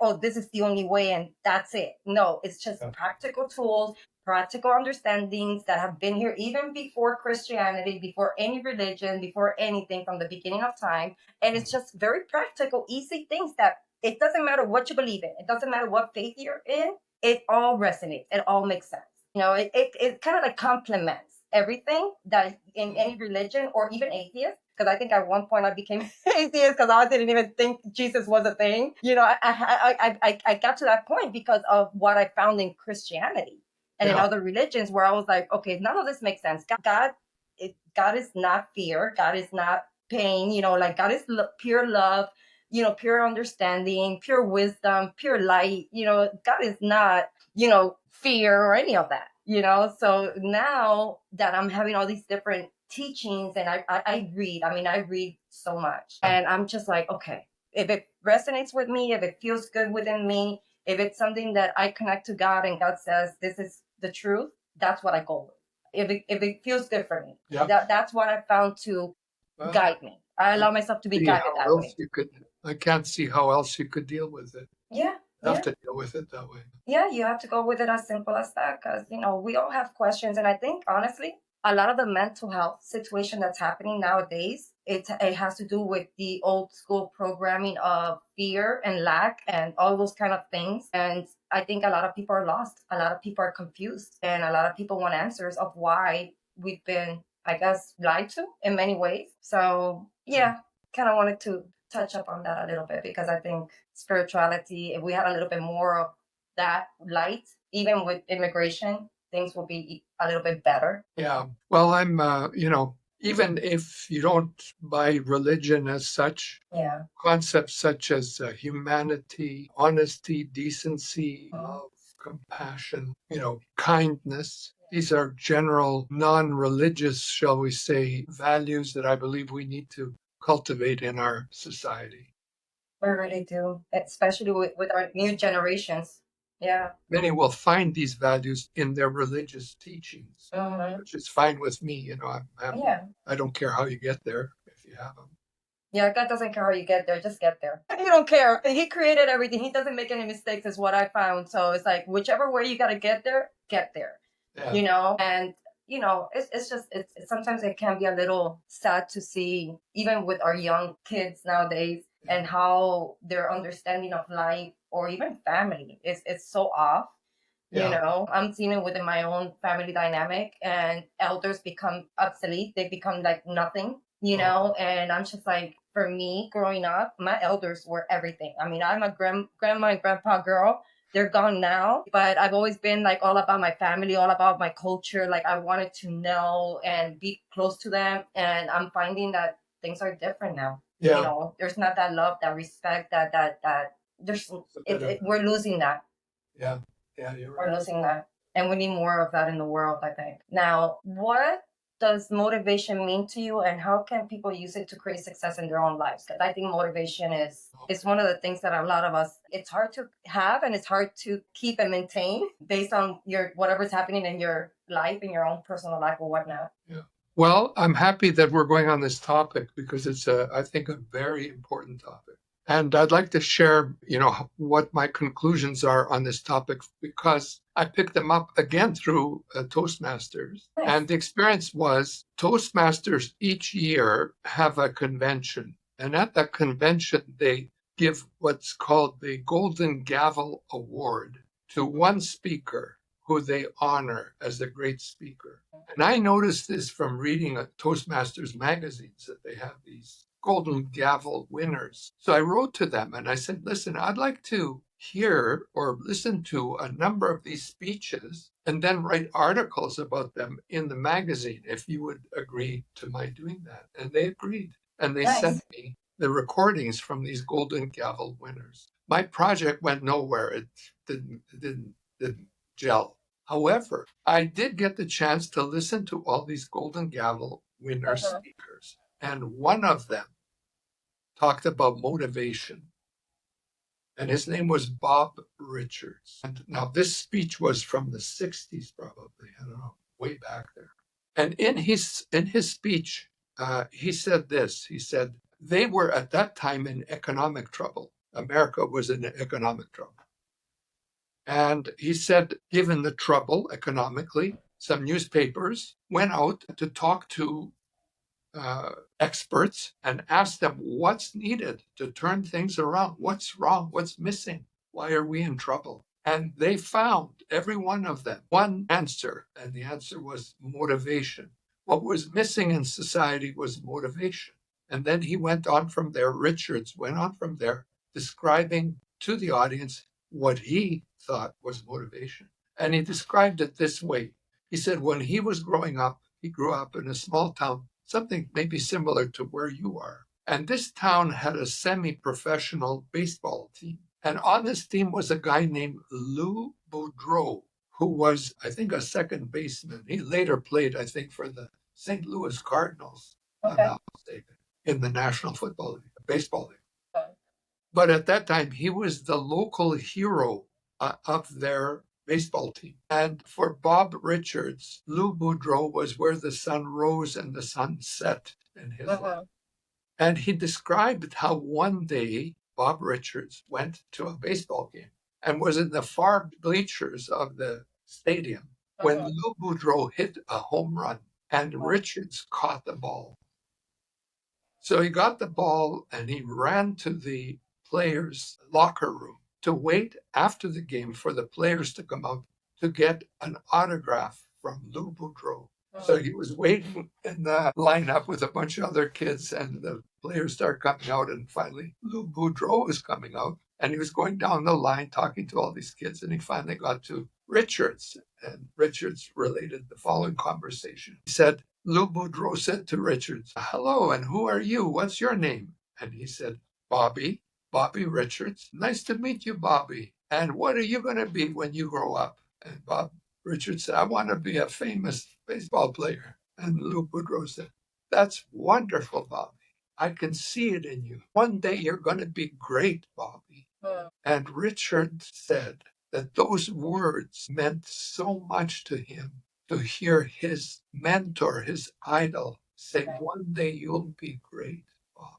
oh, this is the only way and that's it. No, it's just practical tools, practical understandings that have been here even before Christianity, before any religion, before anything, from the beginning of time. And it's just very practical, easy things that it doesn't matter what you believe in. It doesn't matter what faith you're in. It all resonates. It all makes sense. It kind of like complements everything that in any religion or even atheist. Because I think at one point I became atheist because I didn't even think Jesus was a thing. I got to that point because of what I found in Christianity and in other religions, where I was like, okay, none of this makes sense. God is not fear. God is not pain. Like God is pure love, pure understanding, pure wisdom, pure light. God is not, fear or any of that. So now that I'm having all these different teachings, and I read, I read so much, and I'm just like, okay, if it resonates with me, if it feels good within me, if it's something that I connect to God and God says this is the truth, that's what I go with. If it feels good for me, that's what I found to guide me. I allow myself to be guided that way. I can't see how else you could deal with it. Yeah. You have to deal with it that way. Yeah, you have to go with it as simple as that, because we all have questions. And I think honestly, a lot of the mental health situation that's happening nowadays, it has to do with the old school programming of fear and lack and all those kind of things. And I think a lot of people are lost. A lot of people are confused. And a lot of people want answers of why we've been, I guess, lied to in many ways. So yeah, kind of wanted to touch up on that a little bit, because I think spirituality, if we had a little bit more of that light, even with immigration, things will be a little bit better. Yeah. Well, I'm, even if you don't buy religion as such, concepts such as humanity, honesty, decency, love, compassion, kindness, these are general non-religious, shall we say, values that I believe we need to cultivate in our society. We really do, especially with our new generations. Yeah. Many will find these values in their religious teachings, which is fine with me. I don't care how you get there if you have them. Yeah, God doesn't care how you get there. Just get there. He don't care. He created everything. He doesn't make any mistakes, is what I found. So it's like, whichever way you got to get there, get there. Yeah. And it's just, sometimes it can be a little sad to see, even with our young kids nowadays, and how their understanding of life or even family is so off. I'm seeing it within my own family dynamic, and elders become obsolete. They become like nothing, and I'm just like, for me growing up, my elders were everything. I'm a grandma and grandpa girl. They're gone now, but I've always been like all about my family, all about my culture. Like I wanted to know and be close to them. And I'm finding that things are different now. Yeah. There's not that love, that respect, that we're losing that. Yeah. Yeah, you're right. We're losing that. And we need more of that in the world, I think. Now, what does motivation mean to you, and how can people use it to create success in their own lives? Because I think motivation is one of the things that a lot of us, it's hard to have, and it's hard to keep and maintain based on whatever's happening in your life, in your own personal life or whatnot. Yeah. Well, I'm happy that we're going on this topic, because it's I think a very important topic. And I'd like to share, what my conclusions are on this topic, because I picked them up again through Toastmasters. Nice. And the experience was Toastmasters each year have a convention. And at that convention, they give what's called the Golden Gavel Award to one speaker who they honor as a great speaker. And I noticed this from reading a Toastmasters magazines that they have these Golden Gavel winners. So I wrote to them and I said, listen, I'd like to hear or listen to a number of these speeches and then write articles about them in the magazine if you would agree to my doing that. And they agreed. And they sent Nice. me the recordings from these Golden Gavel winners. My project went nowhere. It didn't gel. However, I did get the chance to listen to all these Golden Gavel winner speakers. And one of them talked about motivation. And his name was Bob Richards. And now this speech was from the 60s, probably. I don't know, way back there. And in his speech, he said this. He said, they were at that time in economic trouble. America was in economic trouble. And he said, given the trouble economically, some newspapers went out to talk to experts and ask them what's needed to turn things around. What's wrong? What's missing? Why are we in trouble? And they found, every one of them, one answer, and the answer was motivation. What was missing in society was motivation. And then he went on from there, Richards went on from there, describing to the audience what he thought was motivation. And he described it this way. He said, when he was growing up, he grew up in a small town, something maybe similar to where you are. And this town had a semi-professional baseball team. And on this team was a guy named Lou Boudreau, who was, I think, a second baseman. He later played, I think, for the St. Louis Cardinals, if I'm not mistaken, in the National Football League, Baseball League. Okay. But at that time, he was the local hero of their baseball team. And for Bob Richards, Lou Boudreau was where the sun rose and the sun set in his life. And he described how one day Bob Richards went to a baseball game and was in the far bleachers of the stadium when Lou Boudreau hit a home run and Richards caught the ball. So he got the ball and he ran to the players' locker room to wait after the game for the players to come out to get an autograph from Lou Boudreau. So he was waiting in the lineup with a bunch of other kids, and the players started coming out, and finally Lou Boudreau was coming out, and he was going down the line talking to all these kids, and he finally got to Richards, and Richards related the following conversation. He said, Lou Boudreau said to Richards, hello, and who are you? What's your name? And he said, Bobby Richards. Nice to meet you, Bobby. And what are you going to be when you grow up? And Bob Richards said, I want to be a famous baseball player. And Lou Boudreau said, that's wonderful, Bobby. I can see it in you. One day you're going to be great, Bobby. And Richard said that those words meant so much to him, to hear his mentor, his idol, say, one day you'll be great, Bobby.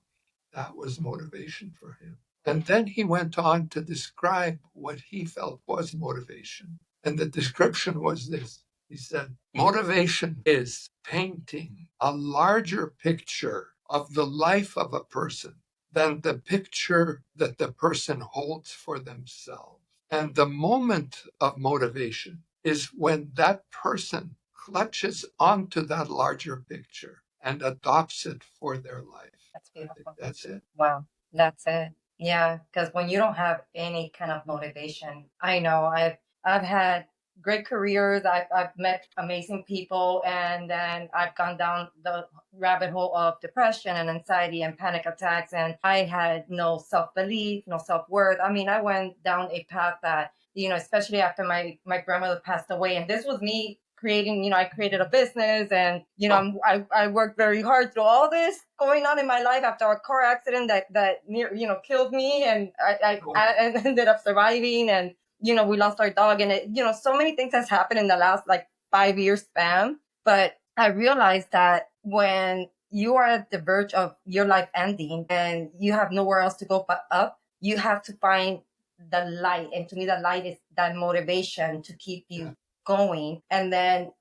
That was motivation for him. And then he went on to describe what he felt was motivation. And the description was this. He said, motivation is painting a larger picture of the life of a person than the picture that the person holds for themselves. And the moment of motivation is when that person clutches onto that larger picture and adopts it for their life. That's beautiful. That's it. Wow, that's it. Yeah, because when you don't have any kind of motivation, I know I've had great careers. I've met amazing people, and then I've gone down the rabbit hole of depression and anxiety and panic attacks, and I had no self-belief, no self-worth. I mean, I went down a path that, especially after my grandmother passed away, and this was me creating, I created a business, and I worked very hard through all this going on in my life after a car accident that near killed me, and I ended up surviving, and we lost our dog, and it, so many things has happened in the last like 5 year span. But I realized that when you are at the verge of your life ending and you have nowhere else to go but up, you have to find the light, and to me the light is that motivation to keep you going. And then,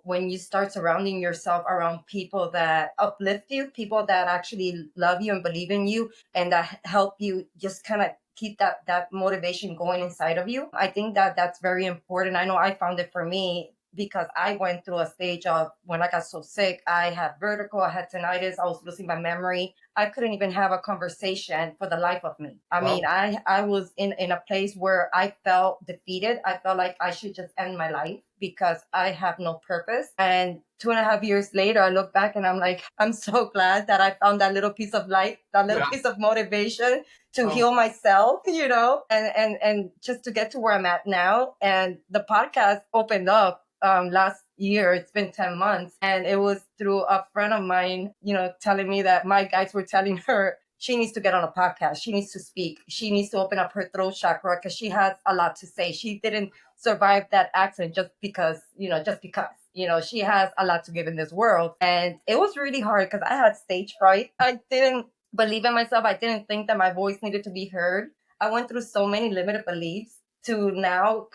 when you start surrounding yourself around people that uplift you, people that actually love you and believe in you, and that help you just kind of keep that motivation going inside of you. I think that that's very important. I know I found it for me because I went through a stage of when I got so sick. I had vertigo, I had tinnitus, I was losing my memory. I couldn't even have a conversation for the life of me. I mean, Wow. I was in a place where I felt defeated. I felt like I should just end my life because I have no purpose. And 2.5 years later, I look back and I'm like, I'm so glad that I found that little piece of light, that little Yeah. piece of motivation to Oh, heal myself, and just to get to where I'm at now. And the podcast opened up last year. It's been 10 months. And it was through a friend of mine, telling me that my guides were telling her she needs to get on a podcast. She needs to speak. She needs to open up her throat chakra because she has a lot to say. She didn't survive that accident just because, she has a lot to give in this world. And it was really hard because I had stage fright. I didn't believe in myself. I didn't think that my voice needed to be heard. I went through so many limited beliefs to now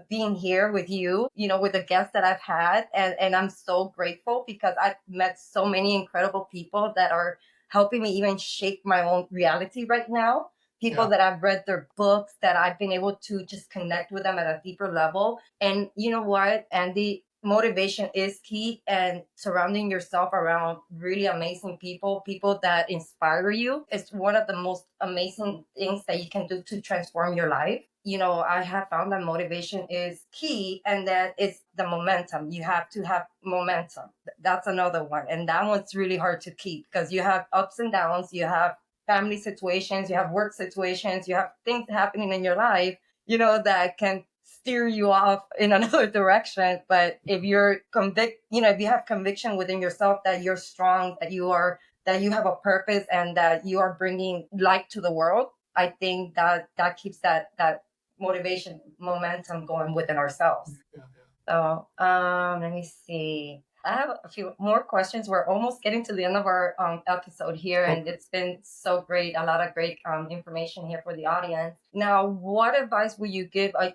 being here with you, with the guests that I've had. And I'm so grateful because I've met so many incredible people that are helping me even shape my own reality right now. People yeah. that I've read their books, that I've been able to just connect with them at a deeper level. And you know what, Andy? Motivation is key, and surrounding yourself around really amazing people that inspire you, is one of the most amazing things that you can do to transform your life. I have found that motivation is key, and that it's the momentum. You have to have momentum. That's another one. And that one's really hard to keep because you have ups and downs, you have family situations, you have work situations, you have things happening in your life, that can steer you off in another direction. But if you're if you have conviction within yourself that you're strong, that you have a purpose, and that you are bringing light to the world, I think that keeps that motivation, momentum going within ourselves. Yeah, So let me see. I have a few more questions. We're almost getting to the end of our episode here, yeah. and it's been so great. A lot of great information here for the audience. Now, what advice would you give a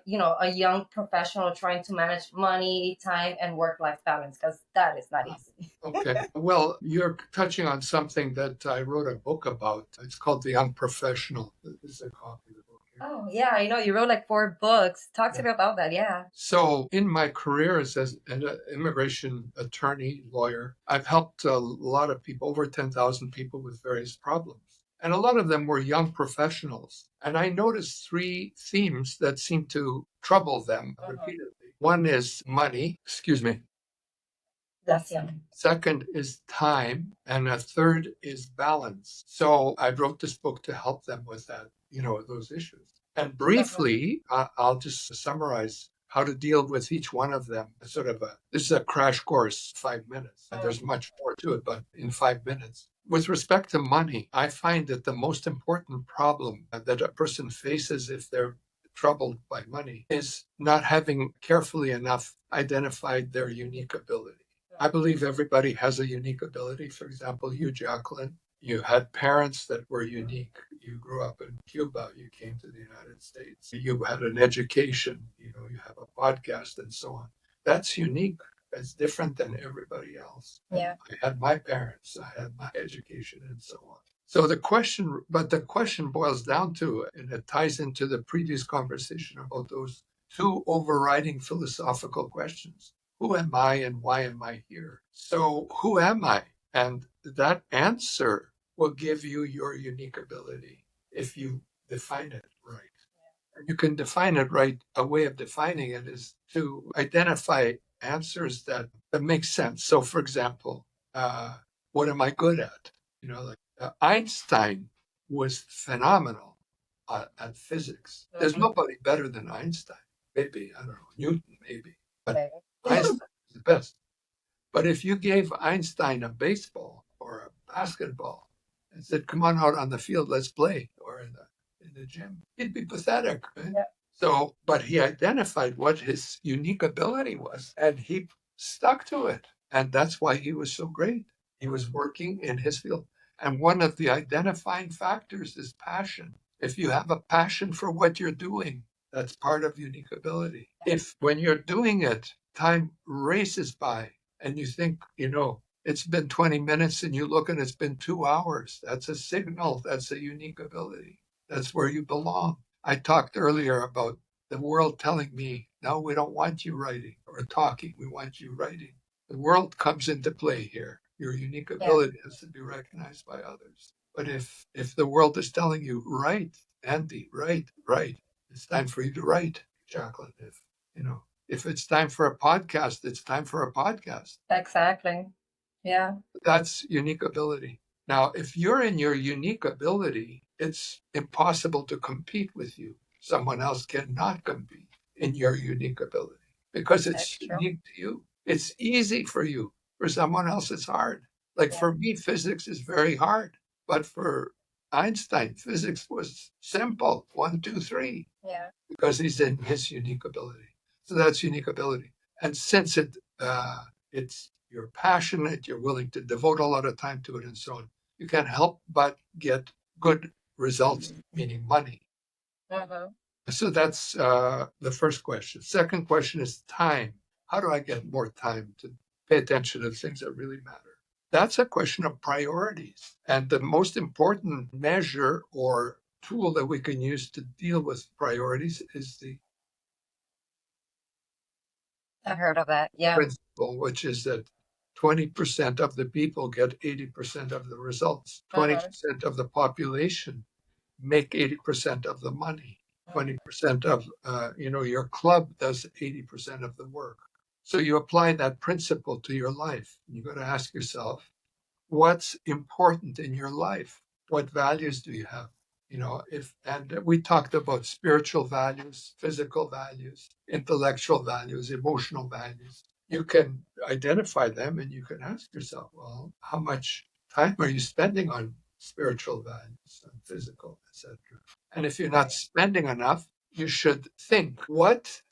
young professional trying to manage money, time, and work-life balance? Because that is not easy. Okay. Well, you're touching on something that I wrote a book about. It's called The Unprofessional. This is a copy of the book here. Oh yeah, I know you wrote like 4 books. Talk to Yeah. me about that. Yeah. So, in my career as an immigration attorney, lawyer, I've helped a lot of people, over 10,000 people with various problems. And a lot of them were young professionals. And I noticed three themes that seem to trouble them repeatedly. One is money, excuse me. That's yeah. Second is time, and a third is balance. So I wrote this book to help them with that, those issues. And briefly, I'll just summarize how to deal with each one of them. This is a crash course, 5 minutes. And there's much more to it, but in 5 minutes. With respect to money, I find that the most important problem that a person faces if they're troubled by money is not having carefully enough identified their unique ability. I believe everybody has a unique ability. For example, you, Jacqueline, you had parents that were unique. You grew up in Cuba. You came to the United States. You had an education. You have a podcast and so on. That's unique. That's different than everybody else. Yeah. I had my parents. I had my education and so on. So the question boils down to, and it ties into the previous conversation about those two overriding philosophical questions. Who am I and why am I here? So, who am I? And that answer will give you your unique ability if you define it right. You can define it right. A way of defining it is to identify answers that make sense. So, for example, what am I good at? Einstein was phenomenal at physics. There's nobody better than Einstein. Maybe, I don't know, Newton, maybe. But Einstein is the best. But if you gave Einstein a baseball or a basketball and said, "Come on out on the field, let's play," or in the gym, he'd be pathetic. Right? Yeah. So, but he identified what his unique ability was, and he stuck to it, and that's why he was so great. He was working in his field, and one of the identifying factors is passion. If you have a passion for what you're doing, that's part of unique ability. If when you're doing it, time races by and you think, it's been 20 minutes and you look and it's been 2 hours, that's a signal, that's a unique ability. That's where you belong. I talked earlier about the world telling me, no, we don't want you writing or talking. We want you writing. The world comes into play here. Your unique Yeah, ability has to be recognized by others. But if the world is telling you, write, Andy, write, it's time for you to write, Jacqueline. If it's time for a podcast, it's time for a podcast. exactly. Yeah, That's unique ability. Now, if you're in your unique ability, it's impossible to compete with you. Someone else cannot compete in your unique ability because that's it's true. unique to you. It's easy for you. For someone else, it's hard. Like Yeah, for me, physics is very hard. But for Einstein, physics was simple 1, 2, 3 yeah. because he's in his unique ability. So that's unique ability. And since it's you're passionate, you're willing to devote a lot of time to it, and so on, you can't help but get good results, meaning money. Mm-hmm. So that's the first question. Second question is time. How do I get more time to pay attention to things that really matter? That's a question of priorities. And the most important measure or tool that we can use to deal with priorities is the I heard of that. Yeah. principle, which is that 20% of the people get 80% of the results. Mm-hmm. 20% of the population make 80% of the money. 20% of your club does 80% of the work. So you apply that principle to your life. You got to ask yourself, what's important in your life? What values do you have? If and we talked about spiritual values, physical values, intellectual values, emotional values. You can identify them and you can ask yourself, well, how much time are you spending on spiritual values and physical, etc.? And if you're not Right. spending enough, you should think, what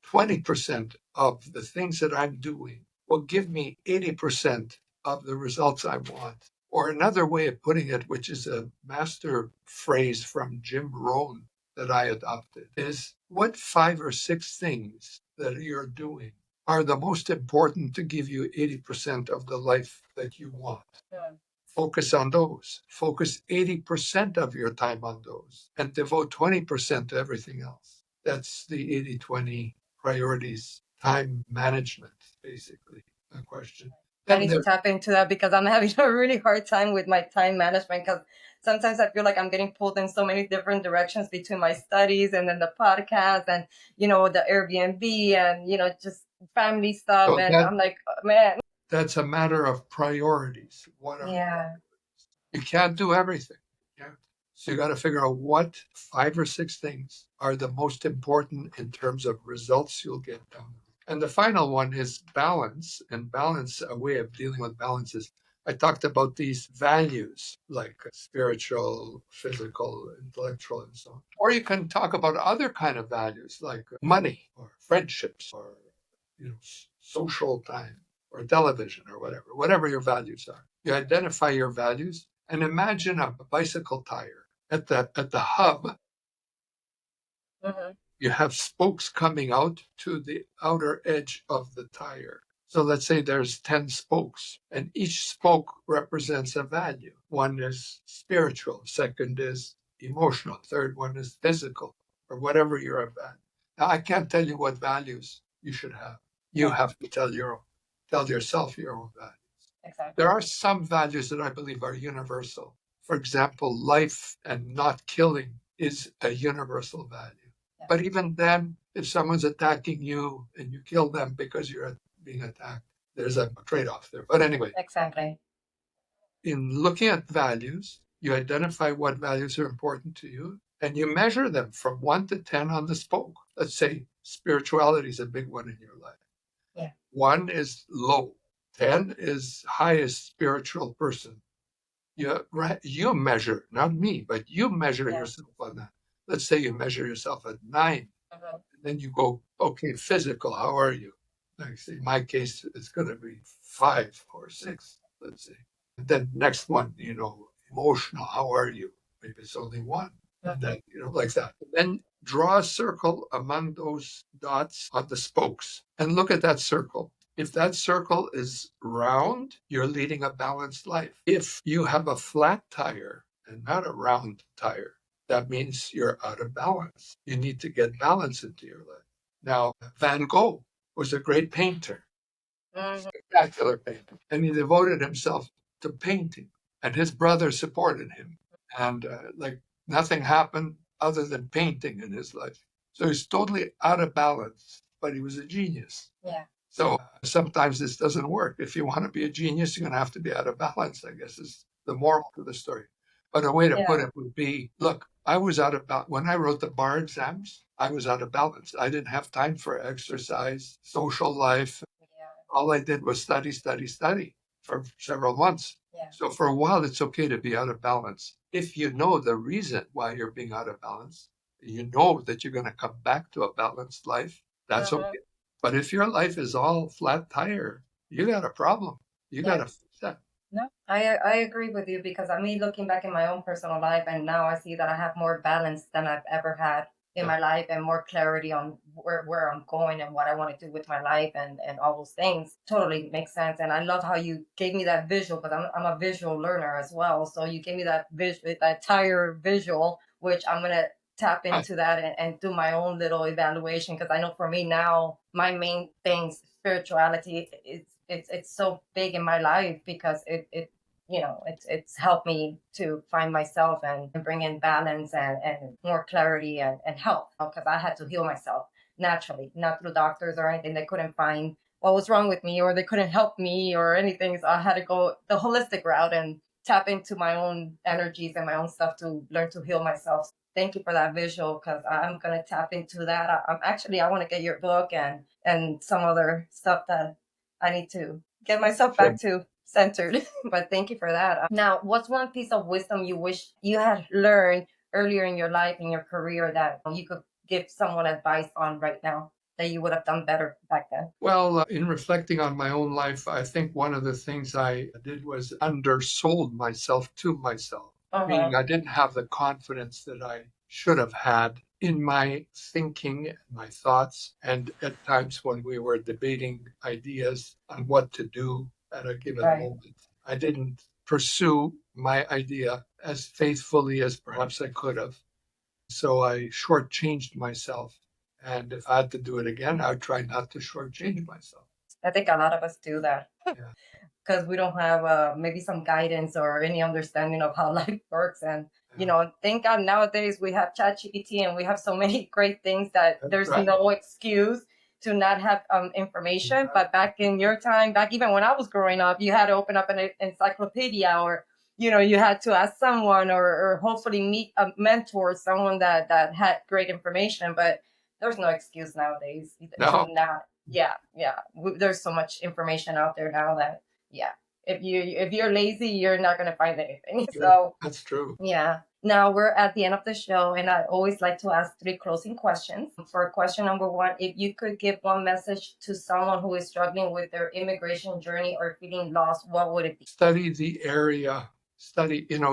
20% of the things that I'm doing will give me 80% of the results I want. Or another way of putting it, which is a master phrase from Jim Rohn that I adopted, is what 5 or 6 things that you're doing are the most important to give you 80% of the life that you want. Yeah. Focus on those. Focus 80% of your time on those and devote 20% to everything else. That's the 80-20 priorities, time management, basically, a question. I Then need to there, tap into that because I'm having a really hard time with my time management because sometimes I feel like I'm getting pulled in so many different directions between my studies and then the podcast and, the Airbnb and, just family stuff. so And that I'm like, oh, man. that's a matter of priorities. What are Yeah, you can't do everything. Yeah. So you got to figure out what 5 or 6 things are the most important in terms of results you'll get done. And the final one is balance. And balance, a way of dealing with balance is I talked about these values like spiritual, physical, intellectual, and so on. Or you can talk about other kind of values like money or friendships or social time or television or whatever your values are. You identify your values and imagine a bicycle tire. At the hub, hmm, you have spokes coming out to the outer edge of the tire. So let's say there's 10 spokes, and each spoke represents a value. One is spiritual, second is emotional, third one is physical, or whatever you're about. Now, I can't tell you what values you should have. You yeah, have to tell yourself your own values. There exactly. are some values that I believe are universal. For example, life and not killing is a universal value. Yeah, But even then, if someone's attacking you and you kill them because you're being attacked, there's a trade off there. But anyway, exactly. in looking at values, you identify what values are important to you and you measure them from 1 to 10 on the spoke. Let's say spirituality is a big one in your life. Yeah, 1 is low, 10 is highest spiritual person. You measure, not me, but you measure yeah. yourself on that. Let's say you measure yourself at 9, Hmm. and then you go, okay, physical, how are you? Like, see, in my case, it's going to be 5 or 6, let's say. Then next one, emotional, how are you? Maybe it's only 1. And then, like that. And then draw a circle among those dots on the spokes and look at that circle. If that circle is round, you're leading a balanced life. If you have a flat tire and not a round tire. That means you're out of balance. You need to get balance into your life. Now, Van Gogh was a great painter, Mhm. spectacular painter, and he devoted himself to painting, and his brother supported him. And like nothing happened other than painting in his life. So he's totally out of balance, but he was a genius. Yeah. So sometimes this doesn't work. If you want to be a genius, you're going to have to be out of balance, I guess is the moral to the story. But a way to put Yeah. it would be, look, I was out of balance. When I wrote the bar exams, I was out of balance. I didn't have time for exercise, social life. Yeah. All I did was study, study, study for several months. Yeah. So for a while, it's okay to be out of balance. If you know the reason why you're being out of balance, you know that you're going to come back to a balanced life, that's Mhm. okay. But if your life is all flat tire, you got a problem. You got Yeah. to fix that. No, I agree with you because I mean, looking back in my own personal life, and now I see that I have more balance than I've ever had in Yeah. my life, and more clarity on where I'm going and what I want to do with my life, and all those things. Totally makes sense. And I love how you gave me that visual because I'm a visual learner as well. So you gave me that visual, that tire visual, which I'm gonna tap I, into that and do my own little evaluation because I know for me now my main things spirituality it's so big in my life because it you know it's helped me to find myself and bring in balance and more clarity and health because I had to heal myself naturally, not through doctors or anything. They couldn't find what was wrong with me or they couldn't help me or anything, so I had to go the holistic route and tap into my own energies and my own stuff to learn to heal myself. Thank you for that visual because I'm gonna tap into that. I'm actually I want to get your book and some other stuff that I need to get myself sure. back to centered. But thank you for that. Now, what's one piece of wisdom you wish you had learned earlier in your life, in your career, that you could give someone advice on right now that you would have done better back then? Well, in reflecting on my own life, I think one of the things I did was undersold myself to myself, Uh-huh. meaning I didn't have the confidence that I should have had in my thinking and my thoughts. And at times when we were debating ideas on what to do at a given Right. moment, I didn't pursue my idea as faithfully as perhaps I could have. So I shortchanged myself. And if I had to do it again, I would try not to shortchange myself. I think a lot of us do that. Yeah. Because we don't have maybe some guidance or any understanding of how life works. And you Yeah. know, thank God nowadays we have ChatGPT and we have so many great things that That's there's right. no excuse to not have information. But back in your time, back even when I was growing up, you had to open up an encyclopedia or you know you had to ask someone or hopefully meet a mentor, someone that had great information. But there's no excuse nowadays to No, not. Yeah, yeah. There's so much information out there now that yeah, if you're lazy you're not going to find anything. true. So That's true. yeah, now we're at the end of the show and I always like to ask three closing questions. For question number one, if you could give one message to someone who is struggling with their immigration journey or feeling lost, what would it be? Study the area,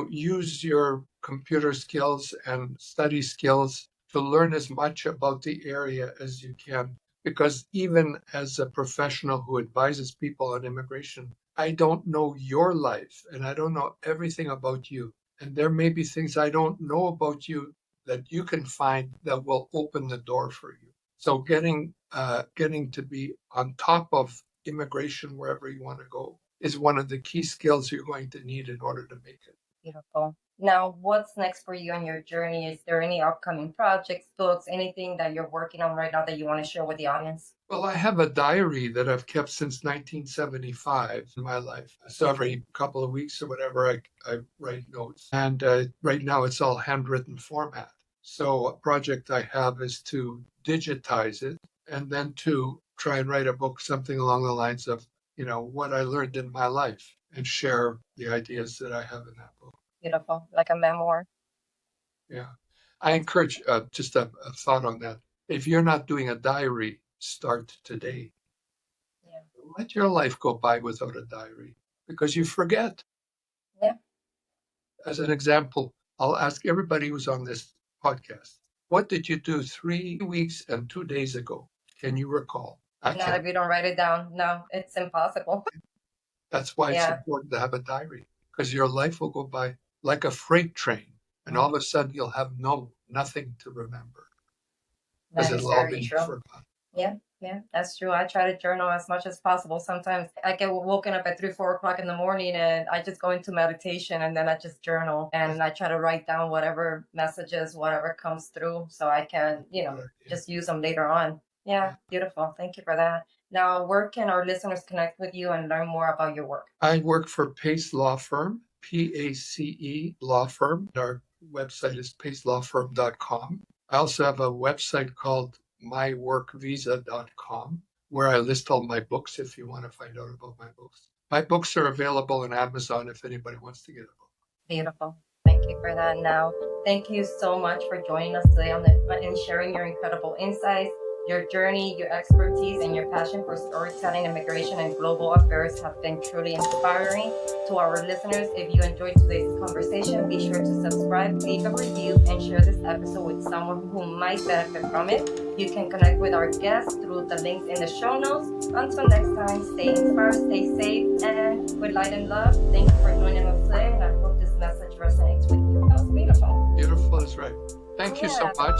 use your computer skills and study skills to learn as much about the area as you can. Because even as a professional who advises people on immigration, I don't know your life and I don't know everything about you. And there may be things I don't know about you that you can find that will open the door for you. So getting to be on top of immigration wherever you want to go is one of the key skills you're going to need in order to make it. Beautiful. Now, what's next for you on your journey? Is there any upcoming projects, books, anything that you're working on right now that you want to share with the audience? Well, I have a diary that I've kept since 1975 in my life. So every couple of weeks or whatever, I write notes. And right now it's all handwritten format. So a project I have is to digitize it and then to try and write a book, something along the lines of, what I learned in my life and share the ideas that I have in that book. Beautiful, like a memoir. Yeah. I encourage just a thought on that. If you're not doing a diary, start today. Yeah. Let your life go by without a diary because you forget. Yeah. As an example, I'll ask everybody who's on this podcast, what did you do 3 weeks and 2 days ago? Can you recall? I Not can't. if you don't write it down. No, it's impossible. That's why it's Yeah. important to have a diary because your life will go by like a freight train. And all of a sudden you'll have nothing to remember because That is it'll all very be true. forgotten. Yeah, yeah, that's true. I try to journal as much as possible. Sometimes I get woken up at 3, 4 o'clock in the morning and I just go into meditation and then I just journal and I try to write down whatever messages, whatever comes through so I can, Yeah. just use them later on. Yeah, beautiful. Thank you for that. Now, where can our listeners connect with you and learn more about your work? I work for Pace Law Firm, PACE Law Firm. Our website is pacelawfirm.com. I also have a website called myworkvisa.com where I list all my books if you want to find out about my books. My books are available on Amazon if anybody wants to get a book. Beautiful. Thank you for that. Now, thank you so much for joining us today and sharing your incredible insights. Your journey, your expertise, and your passion for storytelling, immigration, and global affairs have been truly inspiring. To our listeners, if you enjoyed today's conversation, be sure to subscribe, leave a review, and share this episode with someone who might benefit from it. You can connect with our guests through the links in the show notes. Until next time, stay inspired, stay safe, and with light and love. Thank you for joining us today, and I hope this message resonates with you. That was beautiful. Beautiful is right. Thank you so much.